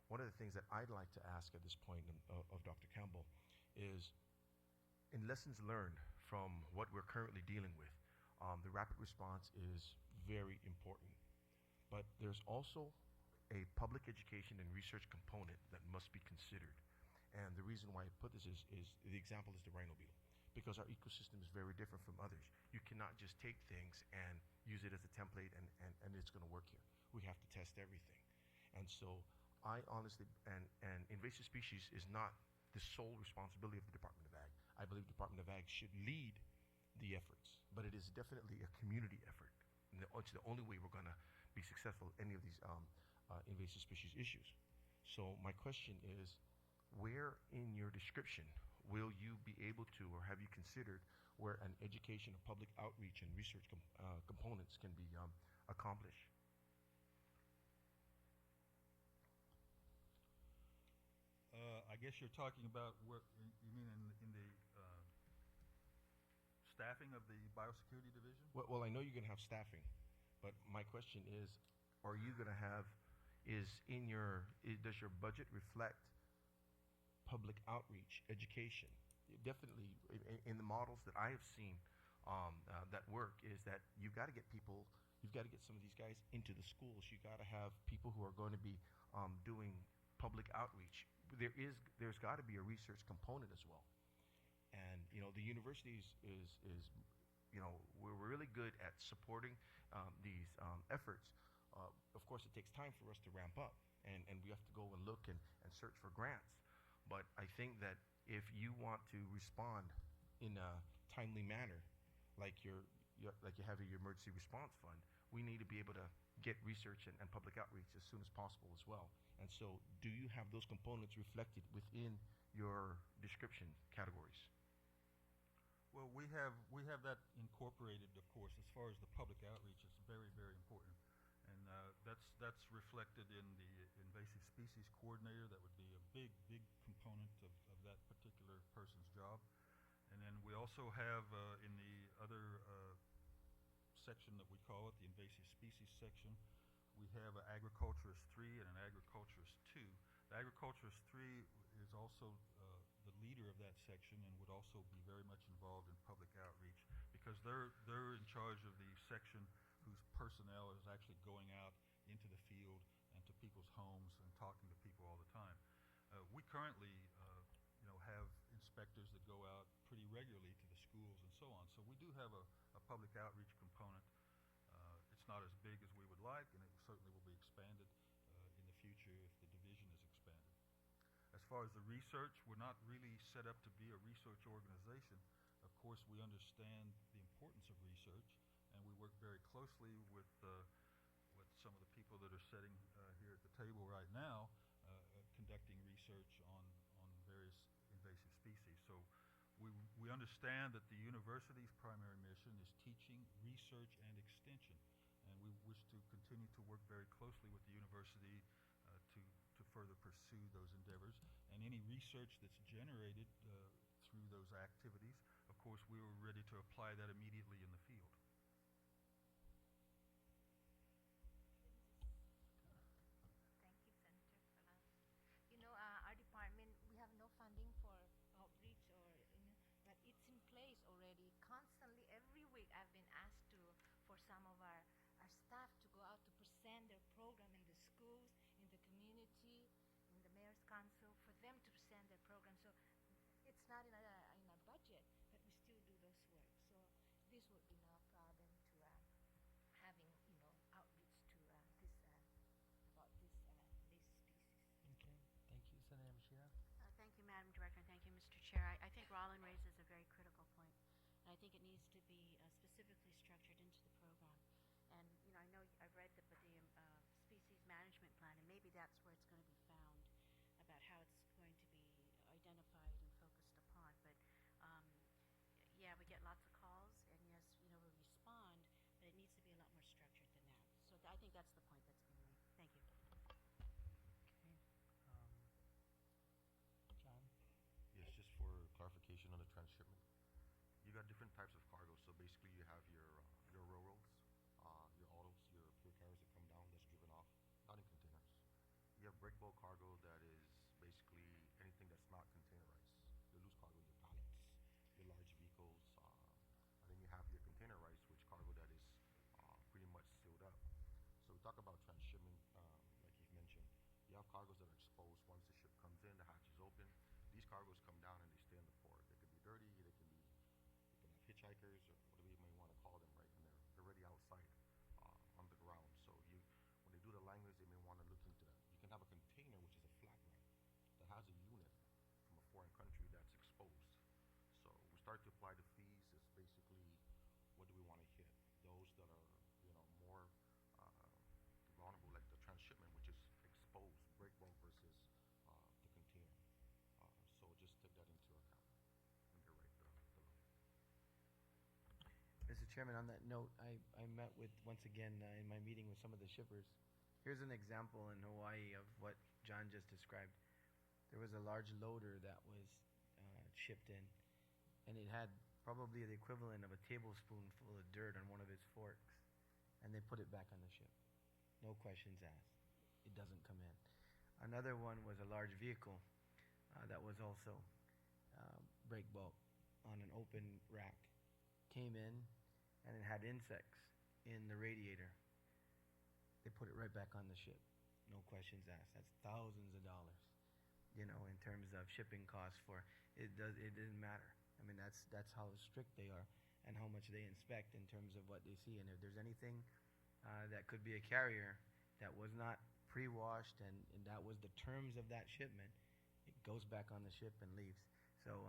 One of the things that I'd like to ask at this point of Dr. Campbell is, in lessons learned from what we're currently dealing with, the rapid response is very important. But there's also a public education and research component that must be considered. And the reason why I put this is the example is the rhino beetle, because our ecosystem is very different from others. You cannot just take things and use it as a template and it's going to work here. We have to test everything. And so I honestly, and invasive species is not the sole responsibility of the Department of Ag. I believe the Department of Ag should lead the efforts, but it is definitely a community effort. And it's the only way we're going to be successful in any of these invasive species issues. So my question is, where in your description will you be able to, or have you considered, where an education, or public outreach and research components can be accomplished? I guess you're talking about what you mean in the staffing of the biosecurity division? Well, I know you're going to have staffing, but my question is, are you going to have, does your budget reflect public outreach, education? Definitely, in the models that I have seen that work, is that you've got to get people, you've got to get some of these guys into the schools. You've got to have people who are going to be doing public outreach. There's got to be a research component as well. And the university is we're really good at supporting these efforts. Of course, it takes time for us to ramp up, and we have to go and look and search for grants. But I think that if you want to respond in a timely manner, like you have your emergency response fund, we need to be able to get research and public outreach as soon as possible as well. And so, do you have those components reflected within your description categories? Well, we have that incorporated, of course. As far as the public outreach, it's very, very important, and that's reflected in the invasive species coordinator. That would be a big component of that particular person's job. And then we also have in the other section that we call it, the invasive species section, we have an agriculturist 3 and an agriculturist 2. The agriculturist 3 is also the leader of that section and would also be very much involved in public outreach, because they're in charge of the section whose personnel is actually going out into the field and to people's homes and talking to people all the time. We currently have have a public outreach component. It's not as big as we would like, and it certainly will be expanded in the future if the division is expanded. As far as the research, we're not really set up to be a research organization. Of course, we understand the importance of research, and we work very closely with some of the people that are sitting here at the table right now, conducting research on various invasive species. So we understand that the university's primary mission is teaching, research, and extension, and we wish to continue to work very closely with the university to further pursue those endeavors. And any research that's generated through those activities, of course, we were ready to apply that immediately in the field. Thank you, Senator. You know, our department, we have no funding for outreach but it's in place already. Constantly, every week, I've been asked for some of our staff to go out to present their program in the schools, in the community, in the mayor's council, for them to present their program. So it's not in our budget, but we still do those work. So this would be no problem to having outreach to about this species. Okay, thank you, Senator Mishira. Thank you, Madam Director, and thank you, Mr. Chair. I think Rollin raises a very critical point, and I think it needs to be specifically structured into the program. And I know I've read the species management plan, and maybe that's where it's going to be found about how it's going to be identified and focused upon. But yeah, we get lots of calls, and yes, we respond, but it needs to be a lot more structured than that. So I think that's the point that's being made. Thank you. Okay. John? Yes, just for clarification on the transshipment. You got different types of cargo. So basically you have your railroads, your autos, your pure carriers that come down that's driven off, not in containers. You have break bulk cargo that is basically anything that's not containerized. Your loose cargo, your pallets, your large vehicles, and then you have your containerized, which cargo that is pretty much sealed up. So we talk about transshipment, like you've mentioned. You have cargoes that are exposed once the ship comes in, the hatch is open. These cargoes come down and they stay in the port. They can be dirty, they can have hitchhikers or whatever you may want to call them, right? And they're already outside on the ground. So when they do the language, they may want to look into that. You can have a container, which is a flatbed, that has a unit from a foreign country that's exposed. So we start to apply the fees. It's basically, what do we want to hit? Those that are more vulnerable, like the transshipment, which is exposed, break bulk versus the container. So just take that into account when they write the law. Mr. Chairman, on that note, I met with, once again, in my meeting with some of the shippers. Here's an example in Hawaii of what John just described. There was a large loader that was shipped in, and it had probably the equivalent of a tablespoon full of dirt on one of its forks, and they put it back on the ship. No questions asked. It doesn't come in. Another one was a large vehicle that was also break bulk on an open rack. Came in, and it had insects in the radiator. They put it right back on the ship. No questions asked. That's thousands of dollars, in terms of shipping costs for it. It didn't matter. I mean, that's how strict they are and how much they inspect in terms of what they see. And if there's anything that could be a carrier that was not pre-washed and that was the terms of that shipment, it goes back on the ship and leaves. So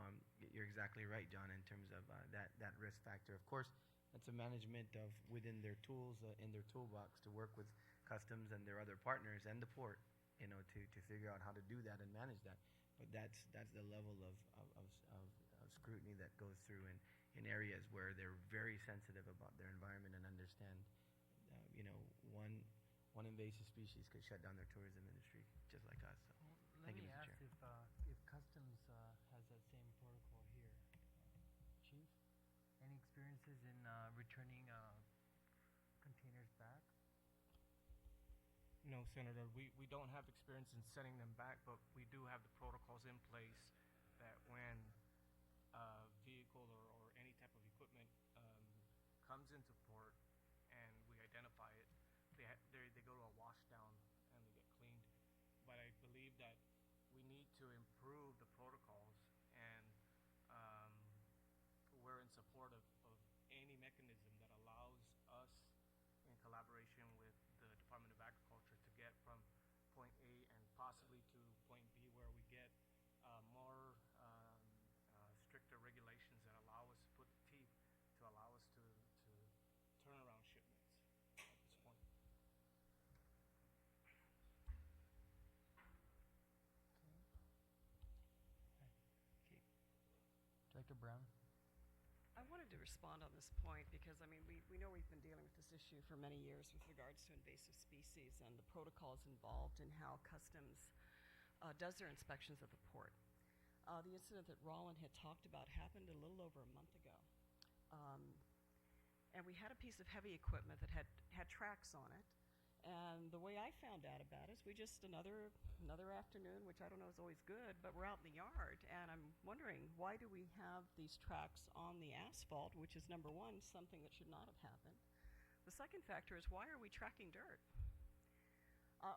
you're exactly right, John, in terms of that risk factor. Of course, that's a management of within their tools, in their toolbox, to work with customs and their other partners and the port, to figure out how to do that and manage that. But that's the level of scrutiny that goes through in areas where they're very sensitive about their environment and understand, one invasive species could shut down their tourism industry just like us. So, Let thank you, me Mr. ask Chair. if customs has that same protocol here. Chief, any experiences in returning containers back? No, Senator, we don't have experience in sending them back, but we do have the protocols in place that when a vehicle or any type of equipment comes into port and we identify it, they go to a wash down and they get cleaned. But I believe that we need to improve the protocols, and we're in support of any Dr. Brown? I wanted to respond on this point because, I mean, we know we've been dealing with this issue for many years with regards to invasive species and the protocols involved in how Customs does their inspections at the port. The incident that Roland had talked about happened a little over a month ago. And we had a piece of heavy equipment that had tracks on it. And the way I found out about it is we just another afternoon, which I don't know is always good, but we're out in the yard, and I'm wondering, why do we have these tracks on the asphalt, which is, number one, something that should not have happened. The second factor is, why are we tracking dirt?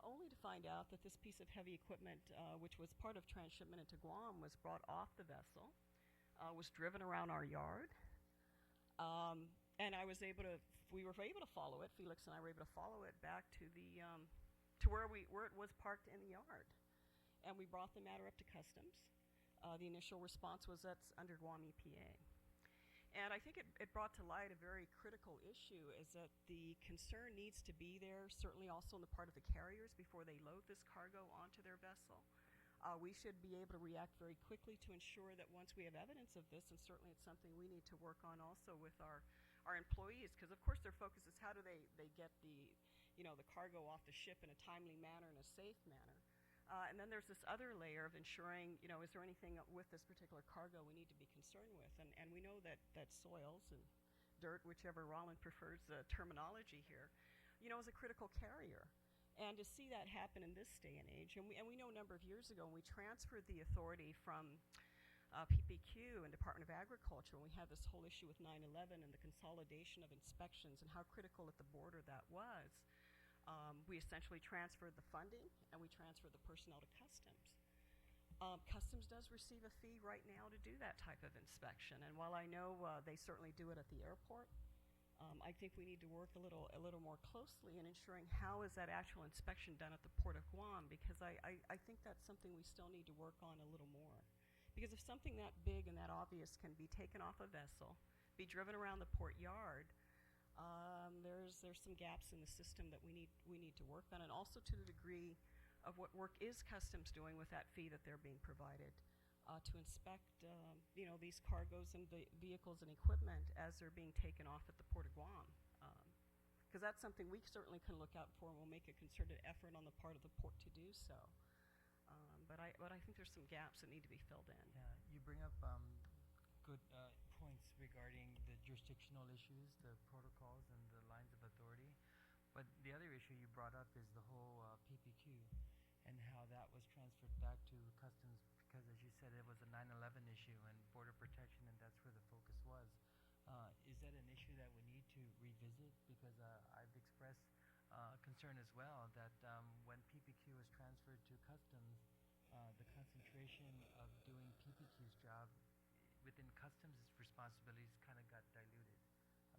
Only to find out that this piece of heavy equipment, which was part of transshipment into Guam, was brought off the vessel, was driven around our yard, and we were able to follow it. Felix and I were able to follow it back to where it was parked in the yard, and we brought the matter up to Customs. The initial response was that's under Guam EPA, and I think it brought to light a very critical issue: is that the concern needs to be there, certainly also on the part of the carriers before they load this cargo onto their vessel. We should be able to react very quickly to ensure that once we have evidence of this, and certainly it's something we need to work on also with our employees, because of course their focus is how do they get the cargo off the ship in a timely manner, in a safe manner. And then there's this other layer of ensuring, is there anything with this particular cargo we need to be concerned with? And we know that soils and dirt, whichever Roland prefers the terminology here, is a critical carrier. And to see that happen in this day and age, and we know a number of years ago when we transferred the authority from PPQ and Department of Agriculture, when we had this whole issue with 9/11 and the consolidation of inspections and how critical at the border that was, we essentially transferred the funding and we transferred the personnel to Customs. Customs does receive a fee right now to do that type of inspection, and while I know they certainly do it at the airport, I think we need to work a little more closely in ensuring how is that actual inspection done at the Port of Guam, because I think that's something we still need to work on a little more. Because if something that big and that obvious can be taken off a vessel, be driven around the port yard, there's some gaps in the system that we need to work on, and also to the degree of what work is Customs doing with that fee that they're being provided to inspect these cargoes and vehicles and equipment as they're being taken off at the Port of Guam. Because that's something we certainly can look out for, and we'll make a concerted effort on the part of the port to do so. But I think there's some gaps that need to be filled in. Yeah, you bring up good points regarding the jurisdictional issues, the protocols, and the lines of authority. But the other issue you brought up is the whole PPQ and how that was transferred back to Customs, because as you said, it was a 9/11 issue and border protection, and that's where the focus was. Is that an issue that we need to revisit? Because I've expressed concern as well that when PPQ was transferred to Customs, the concentration of doing PPQ's job within Customs' responsibilities kind of got diluted.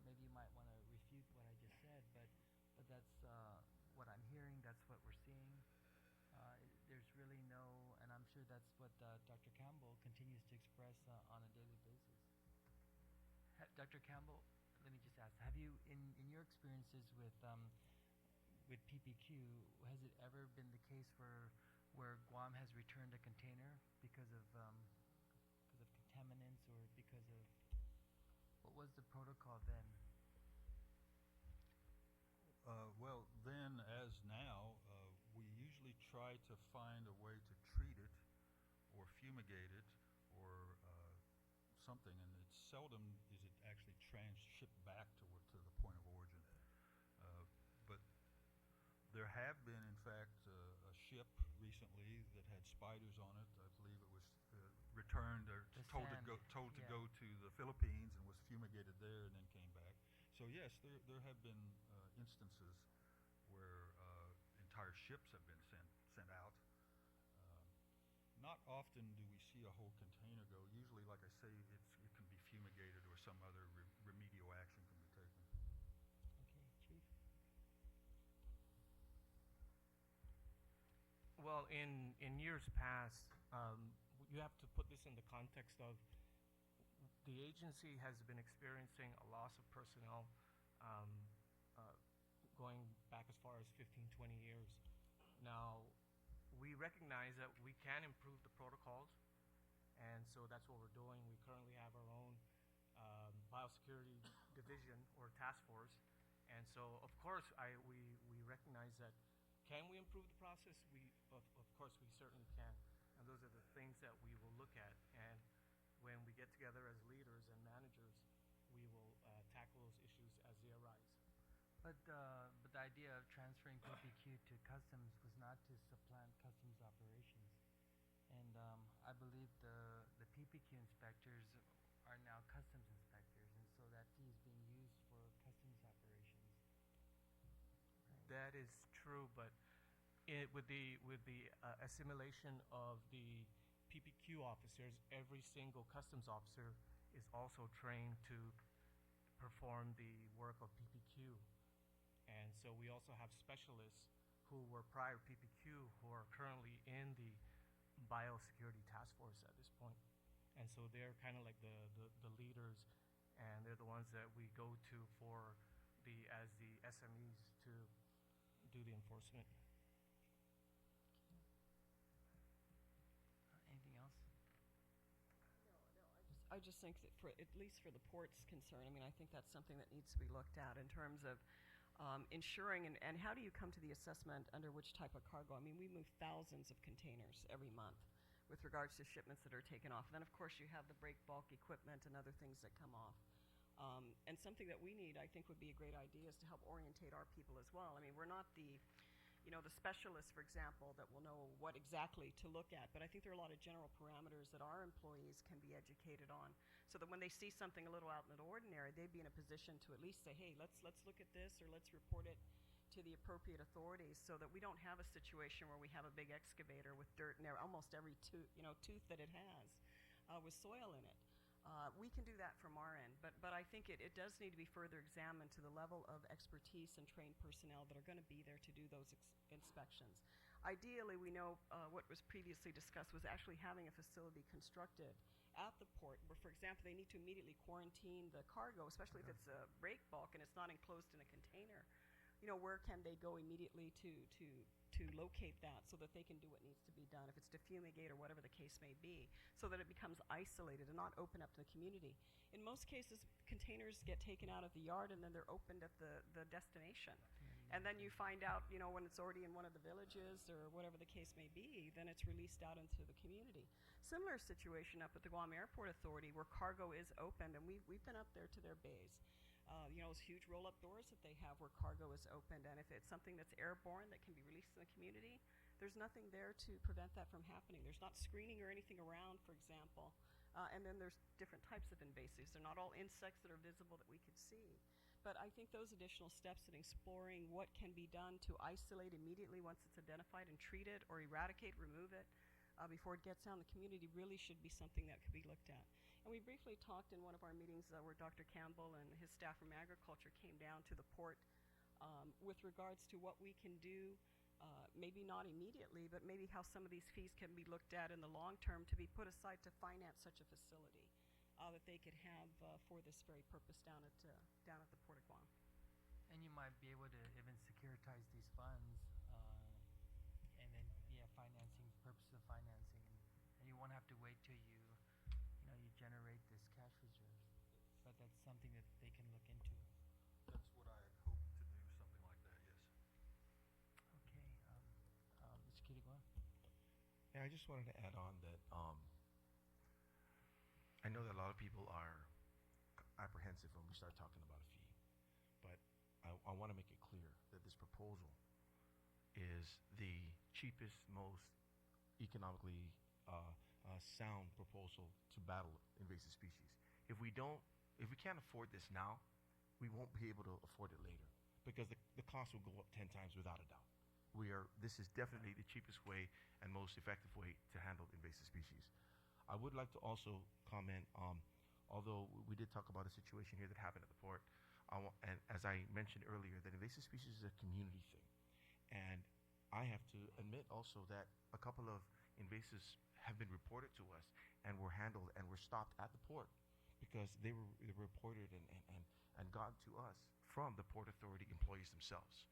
Maybe you might want to refute what I just said, but that's what I'm hearing, that's what we're seeing. There's really no, and I'm sure that's what Dr. Campbell continues to express on a daily basis. Dr. Campbell, let me just ask, have you, in your experiences with PPQ, has it ever been the case where Guam has returned a container because of contaminants or because of, what was the protocol then? Well, then as now, we usually try to find a way to treat it or fumigate it or something, and it's seldom is it actually transshipped back to the point of origin. But there have been, in fact, a ship recently that had spiders on it. I believe it was returned or told to go to the Philippines and was fumigated there and then came back. So yes, there have been instances where entire ships have been sent out. Not often do we see a whole container go. Usually, like I say, it can be fumigated or some other remedial action can be taken. Okay, Chief. Well, in years past, you have to put this in the context of the agency has been experiencing a loss of personnel going back as far as 15, 20 years. Now, we recognize that we can improve the protocols, and so that's what we're doing. We currently have our biosecurity division or task force. And so, of course, we recognize that can we improve the process? Of course, we certainly can. And those are the things that we will look at. And when we get together as leaders and managers, we will tackle those issues as they arise. But the idea of transferring PPQ to customs was not to supplant customs operations. And I believe the PPQ inspectors are now customs inspectors, and so that fee is being used for customs operations. That is true, but with the assimilation of the PPQ officers, every single customs officer is also trained to perform the work of PPQ. And so we also have specialists who were prior PPQ who are currently in the biosecurity task force at this point. And so they're kind of like the leaders, and they're the ones that we go to for as the SMEs to do the enforcement. Anything else? I just think that at least for the port's concern, I mean, I think that's something that needs to be looked at in terms of ensuring, and how do you come to the assessment under which type of cargo? I mean, we move thousands of containers every month with regards to shipments that are taken off. And then, of course, you have the break bulk equipment and other things that come off. And something that we need, I think, would be a great idea is to help orientate our people as well. I mean, we're not the specialists, for example, that will know what exactly to look at. But I think there are a lot of general parameters that our employees can be educated on, so that when they see something a little out in the ordinary, they'd be in a position to at least say, hey, let's look at this, or let's report it to the appropriate authorities, so that we don't have a situation where we have a big excavator with dirt in there, almost every tooth that it has, with soil in it. We can do that from our end, but I think it does need to be further examined to the level of expertise and trained personnel that are going to be there to do those inspections. Ideally, we know what was previously discussed was actually having a facility constructed at the port where, for example, they need to immediately quarantine the cargo, especially if it's a break bulk and it's not enclosed in a container. Where can they go immediately to locate that so that they can do what needs to be done, if it's to fumigate or whatever the case may be, so that it becomes isolated and not open up to the community. In most cases, containers get taken out of the yard and then they're opened at the destination. And then you find out, when it's already in one of the villages or whatever the case may be, then it's released out into the community. Similar situation up at the Guam Airport Authority, where cargo is opened, and we've been up there to their bays. Those huge roll-up doors that they have where cargo is opened, and if it's something that's airborne that can be released in the community, there's nothing there to prevent that from happening. There's not screening or anything around, for example. And then there's different types of invasives. They're not all insects that are visible that we could see. But I think those additional steps in exploring what can be done to isolate immediately once it's identified and treat it, or eradicate, remove it, before it gets out in the community, really should be something that could be looked at. And we briefly talked in one of our meetings where Dr. Campbell and his staff from agriculture came down to the port with regards to what we can do, maybe not immediately, but maybe how some of these fees can be looked at in the long term to be put aside to finance such a facility that they could have for this very purpose down at the Port of Guam. And you might be able to even securitize these funds, and then financing, purpose of financing, and you won't have to wait till you generate this cash reserve. But that's something that they can look into. That's what I had hoped to do, something like that, yes. Okay, Mr. Kirigua? Yeah, I just wanted to add on that I know that a lot of people are apprehensive when we start talking about a fee, but I want to make it clear that this proposal is the cheapest, most economically sound proposal to battle invasive species. If we can't afford this now, we won't be able to afford it later, because the cost will go up 10 times without a doubt. This is definitely the cheapest way and most effective way to handle invasive species. I would like to also comment, although we did talk about a situation here that happened at the port, and as I mentioned earlier, that invasive species is a community thing. And I have to admit also that a couple of invasives have been reported to us and were handled and were stopped at the port because they were reported and gotten to us from the Port Authority employees themselves.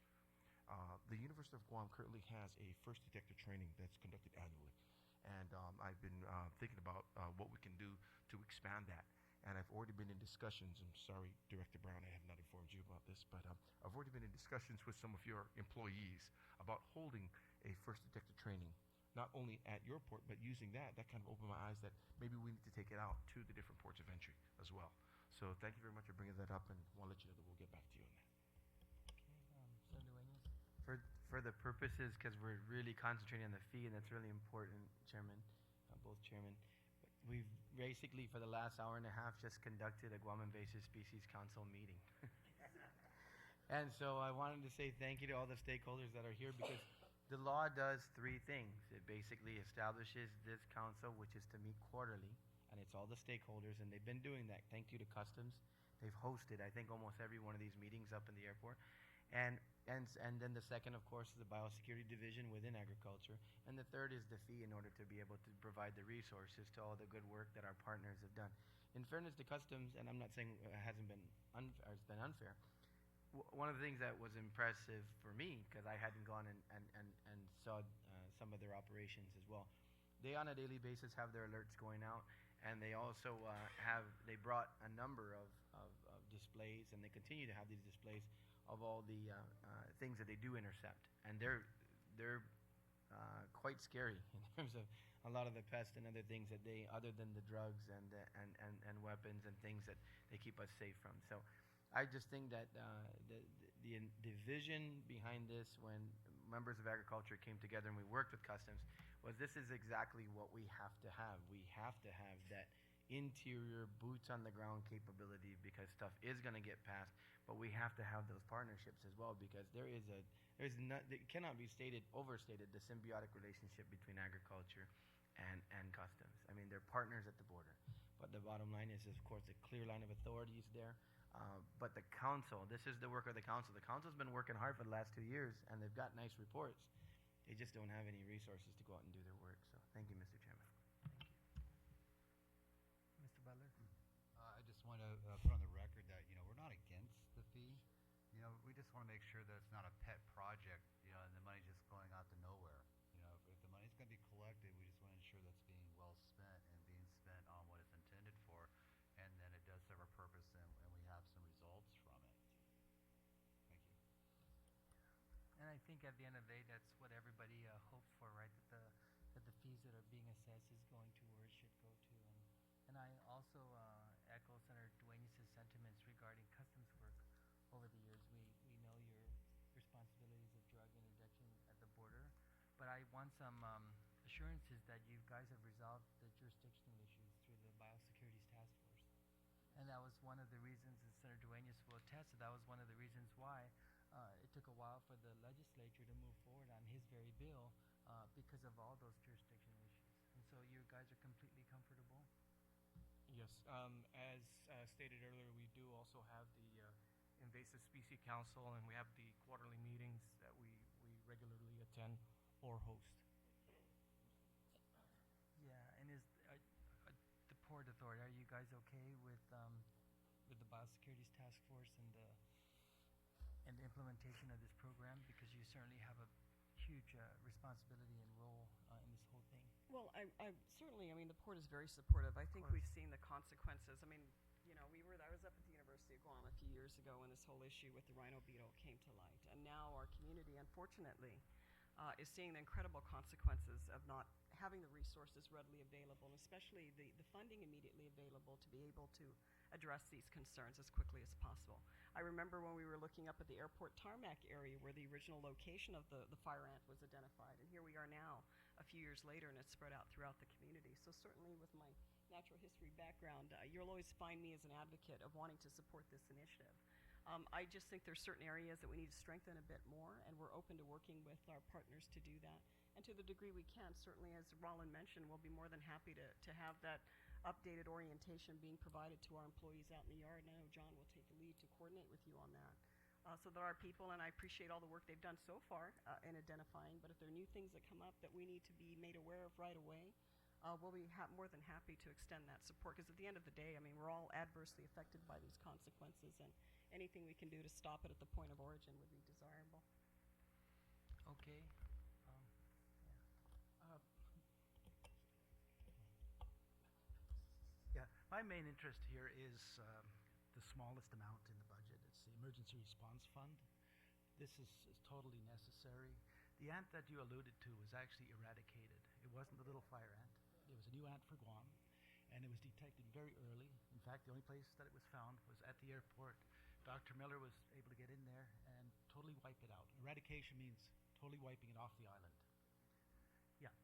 The University of Guam currently has a first detector training that's conducted annually. And I've been thinking about what we can do to expand that. and I've already been in discussions. I'm sorry, Director Brown, I have not informed you about this, but I've already been in discussions with some of your employees about holding a first detector training, not only at your port, but using that kind of opened my eyes that maybe we need to take it out to the different ports of entry as well. So thank you very much for bringing that up, and we'll let you know that we'll get back to you on that. Senator Duenas? For the purposes, because we're really concentrating on the fee, and that's really important, Chairman, both Chairman. We've basically, for the last hour and a half, just conducted a Guam Invasive Species Council meeting. And so I wanted to say thank you to all the stakeholders that are here, because the law does three things. It basically establishes this council, which is to meet quarterly, and it's all the stakeholders, and they've been doing that. Thank you to Customs. They've hosted, I think, almost every one of these meetings up in the airport. And then the second, of course, is the Biosecurity Division within agriculture. And the third is the fee, in order to be able to provide the resources to all the good work that our partners have done. In fairness to Customs, and I'm not saying it hasn't been unfair, it's been unfair. One of the things that was impressive for me, because I hadn't gone and saw some of their operations as well, they on a daily basis have their alerts going out, and they also they brought a number of displays, and they continue to have these displays of all the things that they do intercept, and they're quite scary in terms of a lot of the pests and other things that they, other than the drugs and weapons and things that they keep us safe from. So I just think that the vision behind this, when members of agriculture came together and we worked with Customs, was this is exactly what we have to have. We have to have that interior boots on the ground capability, because stuff is going to get passed, but we have to have those partnerships as well, because it cannot be overstated, the symbiotic relationship between agriculture and Customs. I mean, they're partners at the border, but the bottom line is, of course, a clear line of authority is there. But the council, this is the work of the council. The council's been working hard for the last 2 years, and they've got nice reports. They just don't have any resources to go out and do their work. So thank you, Mr. Chairman. Mr. Butler? I just want to put on the record that, we're not against the fee. We just want to make sure that it's not a pet project, and the money just going out to nowhere. If the money's going to be collected, we just want to ensure that's being well spent and being spent on what it's intended for, and then it does serve a purpose, and we have some results from it. Thank you. And I think at the end of the day, that's what everybody hopes for, right? That the fees that are being assessed is going to where it should go to. And I also echo Senator Duenas' sentiments regarding Customs work over the years. We know your responsibilities of drug interdiction at the border, but I want some assurances that you guys have resolved the jurisdictional issues through the Biosecurities Task Force. And that was one of the reasons, as Senator Duenas will attest, that was one of the reasons why it took a while for the legislature to move forward on his very bill, because of all those jurisdictional issues. And so you guys are completely comfortable? Yes. As stated earlier, we do also have the Invasive Species Council, and we have the quarterly meetings that we regularly attend or host. Yeah, and is the Port Authority, are you guys okay with the Biosecurities Task Force and the implementation of this program? Because you certainly have a huge responsibility and role in this whole thing. Well, I certainly, the port is very supportive. I think we've seen the consequences. I was up at the University of Guam a few years ago when this whole issue with the rhino beetle came to light. And now our community, unfortunately, is seeing the incredible consequences of not having the resources readily available, and especially the funding immediately available to be able to address these concerns as quickly as possible. I remember when we were looking up at the airport tarmac area where the original location of the fire ant was identified, and here we are now a few years later, and it's spread out throughout the community. So certainly with my natural history background, you'll always find me as an advocate of wanting to support this initiative. I just think there's certain areas that we need to strengthen a bit more, and we're open to working with our partners to do that. And to the degree we can, certainly, as Roland mentioned, we'll be more than happy to have that updated orientation being provided to our employees out in the yard. And I know John will take the lead to coordinate with you on that. So that our people, and I appreciate all the work they've done so far in identifying, but if there are new things that come up that we need to be made aware of right away, we'll be more than happy to extend that support, because at the end of the day, we're all adversely affected by these consequences, and anything we can do to stop it at the point of origin would be desirable. Okay. My main interest here is the smallest amount in the budget. It's the Emergency Response Fund. This is totally necessary. The ant that you alluded to was actually eradicated. It wasn't the little fire ant. It was a new ant for Guam, and it was detected very early. In fact, the only place that it was found was at the airport. Dr. Miller was able to get in there and totally wipe it out. Eradication means totally wiping it off the island. Yeah.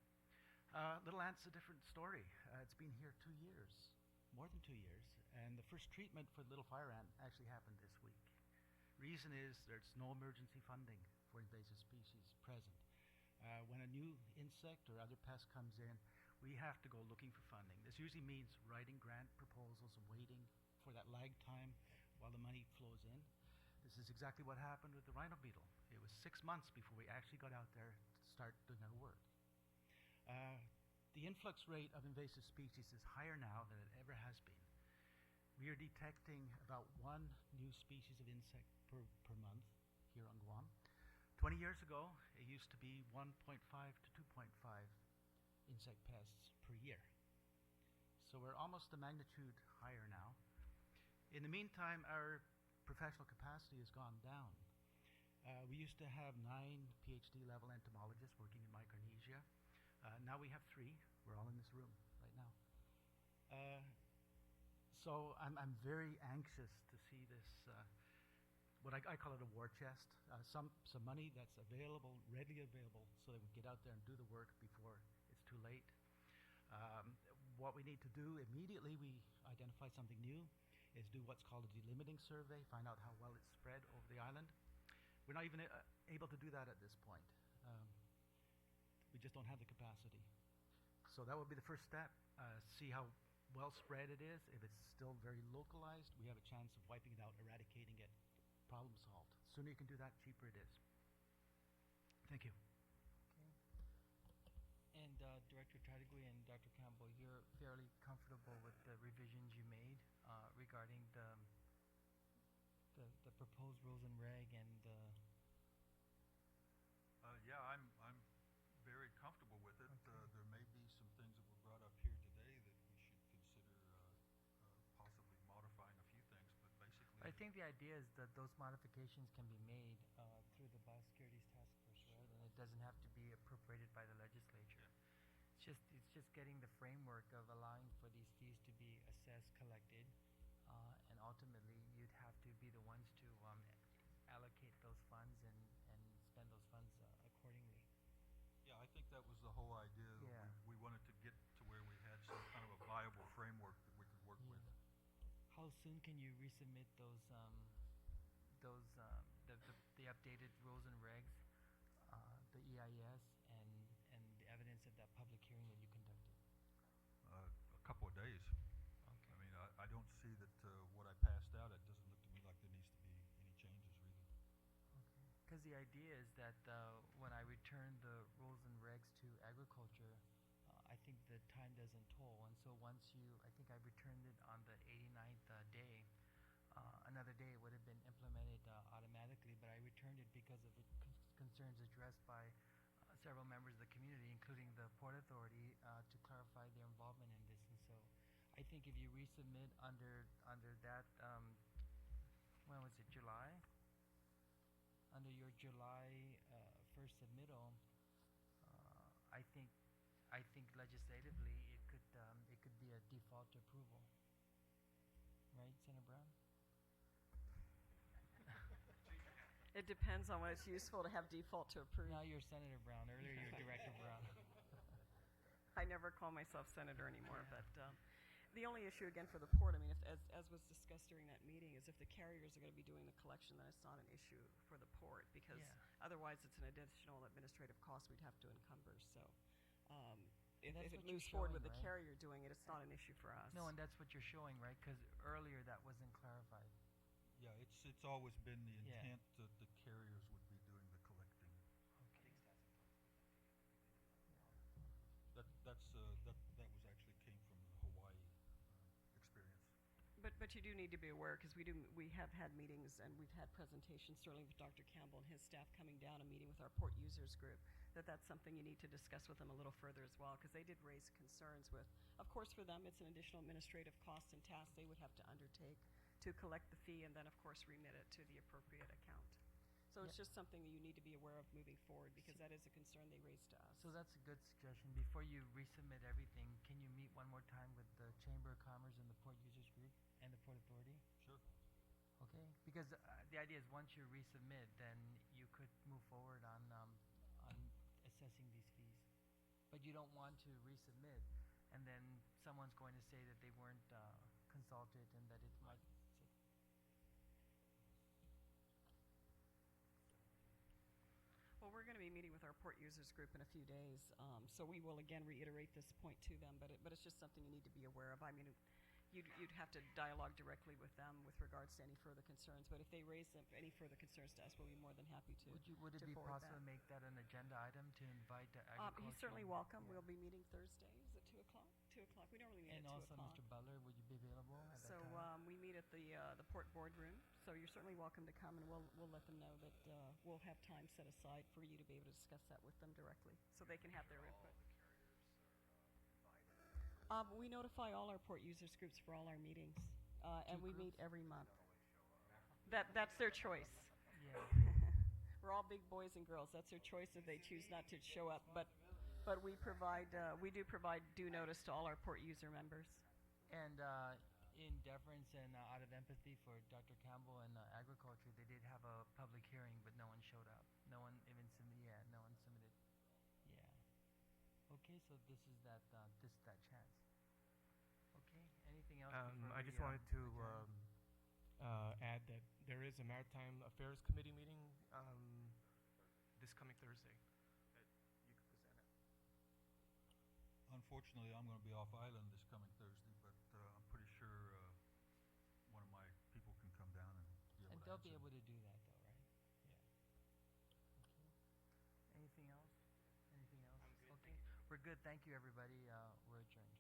Little ant's a different story. It's been here 2 years, more than 2 years, and the first treatment for the little fire ant actually happened this week. Reason is there's no emergency funding for invasive species present. When a new insect or other pest comes in, we have to go looking for funding. This usually means writing grant proposals and waiting for that lag time while the money flows in. This is exactly what happened with the rhino beetle. It was 6 months before we actually got out there to start doing our work. The influx rate of invasive species is higher now than it ever has been. We are detecting about 1 new species of insect per month here on Guam. 20 years ago, it used to be 1.5 to 2.5 insect pests per year. So we're almost a magnitude higher now. In the meantime, our professional capacity has gone down. We used to have 9 PhD level entomologists working in Micronesia. Now we have 3. We're all in this room right now. So I'm very anxious to see this, what I call it a war chest, some money that's available, readily available, so that we get out there and do the work before it's too late. What we need to do immediately, we identify something new, is do what's called a delimiting survey, find out how well it's spread over the island. We're not even able to do that at this point. We just don't have the capacity. So that would be the first step, see how well spread it is. If it's still very localized, we have a chance of wiping it out, eradicating it, problem solved. The sooner you can do that, cheaper it is. Thank you. Okay. And Director Tadigui and Dr. Campbell, you're fairly comfortable with the revisions you made regarding the proposed rules and reg and yeah, I'm very comfortable with it. Okay. There may be some things that were brought up here today that we should consider possibly modifying a few things, but basically... I think the idea is that those modifications can be made through the Biosecurities Task Force, right? And it doesn't have to be appropriated by the legislature. Yeah. It's just getting the framework of allowing for these fees to be assessed, collected, and ultimately you'd have to be the ones to allocate those funds and spend those funds accordingly. Yeah, I think that was the whole idea. Yeah. We wanted to get to where we had some kind of a viable framework that we could work with. How soon can you resubmit the updated rules and regs, the EIS, and the evidence of that public hearing that you conducted? A couple of days. Okay. I mean, I don't see that what I passed out, it doesn't look to me like there needs to be any changes, really. Okay. Because the idea is that when I return the rules and regs to agriculture, I think the time doesn't toll. And so once I think I returned it on the 89th day, another day it would have been implemented automatically, but I returned it because of the concerns addressed by several members of the community, including the Port Authority, to clarify their involvement in this. And so I think if you resubmit under that, when was it, July? Under your July 1st submittal, I think legislatively it could be a default to approval, right, Senator Brown? It depends on when it's useful to have default to approve. Now you're Senator Brown. Earlier you were Director Brown. I never call myself senator anymore, but the only issue again for the port, I mean, as was discussed during that meeting, is if the carriers are going to be doing the collection, then it's not an issue for the port, because otherwise it's an additional administrative cost we'd have to encumber. So if it moves forward with the carrier doing it, it's not an issue for us. No, and that's what you're showing, right? Because earlier that wasn't clarified. Yeah, it's always been the intent that the carriers would be doing the collecting. Okay. That was actually came from the Hawaii experience. But But you do need to be aware, because we have had meetings and we've had presentations, certainly with Dr. Campbell and his staff coming down and meeting with our port users group, that's something you need to discuss with them a little further as well, because they did raise concerns with, of course, for them, it's an additional administrative cost and task they would have to undertake to collect the fee and then, of course, remit it to the appropriate account. So it's just something that you need to be aware of moving forward, because that is a concern they raised to us. So that's a good suggestion. Before you resubmit everything, can you meet one more time with the Chamber of Commerce and the Port Users Group and the Port Authority? Sure. Okay, because the idea is once you resubmit, then you could move forward on assessing these fees. But you don't want to resubmit, and then someone's going to say that they weren't consulted and that it might. Well, we're going to be meeting with our port users group in a few days, so we will again reiterate this point to them, but it's just something you need to be aware of. I mean, you'd have to dialogue directly with them with regards to any further concerns, but if they raise any further concerns to us, we'll be more than happy to. Would it be possible to make that an agenda item to invite the agricultural? He's certainly welcome. Yeah. We'll be meeting Thursday. Is it 2 o'clock? 2 o'clock. We normally meet and at 2 also, o'clock. Mr. Butler, would you be available at that time? We meet at the port boardroom, so you're certainly welcome to come, and we'll let them know that we'll have time set aside for you to be able to discuss that with them directly, so they can have their input. We notify all our port users groups for all our meetings, and we meet every month. That's their choice. Yeah. We're all big boys and girls. That's their choice if they choose not to show up. But we do provide due notice to all our port user members. And in deference and out of empathy for Dr. Campbell and agriculture, they did have a public hearing, but no one showed up. No one even submitted. Yeah, no one submitted. Yeah. Okay, so this is that chance. Okay. Anything else? I just wanted to add that there is a Maritime Affairs Committee meeting this coming Thursday that you could present at. Unfortunately, I'm going to be off island this coming Thursday, but I'm pretty sure one of my people can come down and be able to they'll answer. be able to do that, though, right? Yeah. Okay. Anything else? Anything else? I'm good. Okay. We're good. Thank you, everybody. We're adjourned.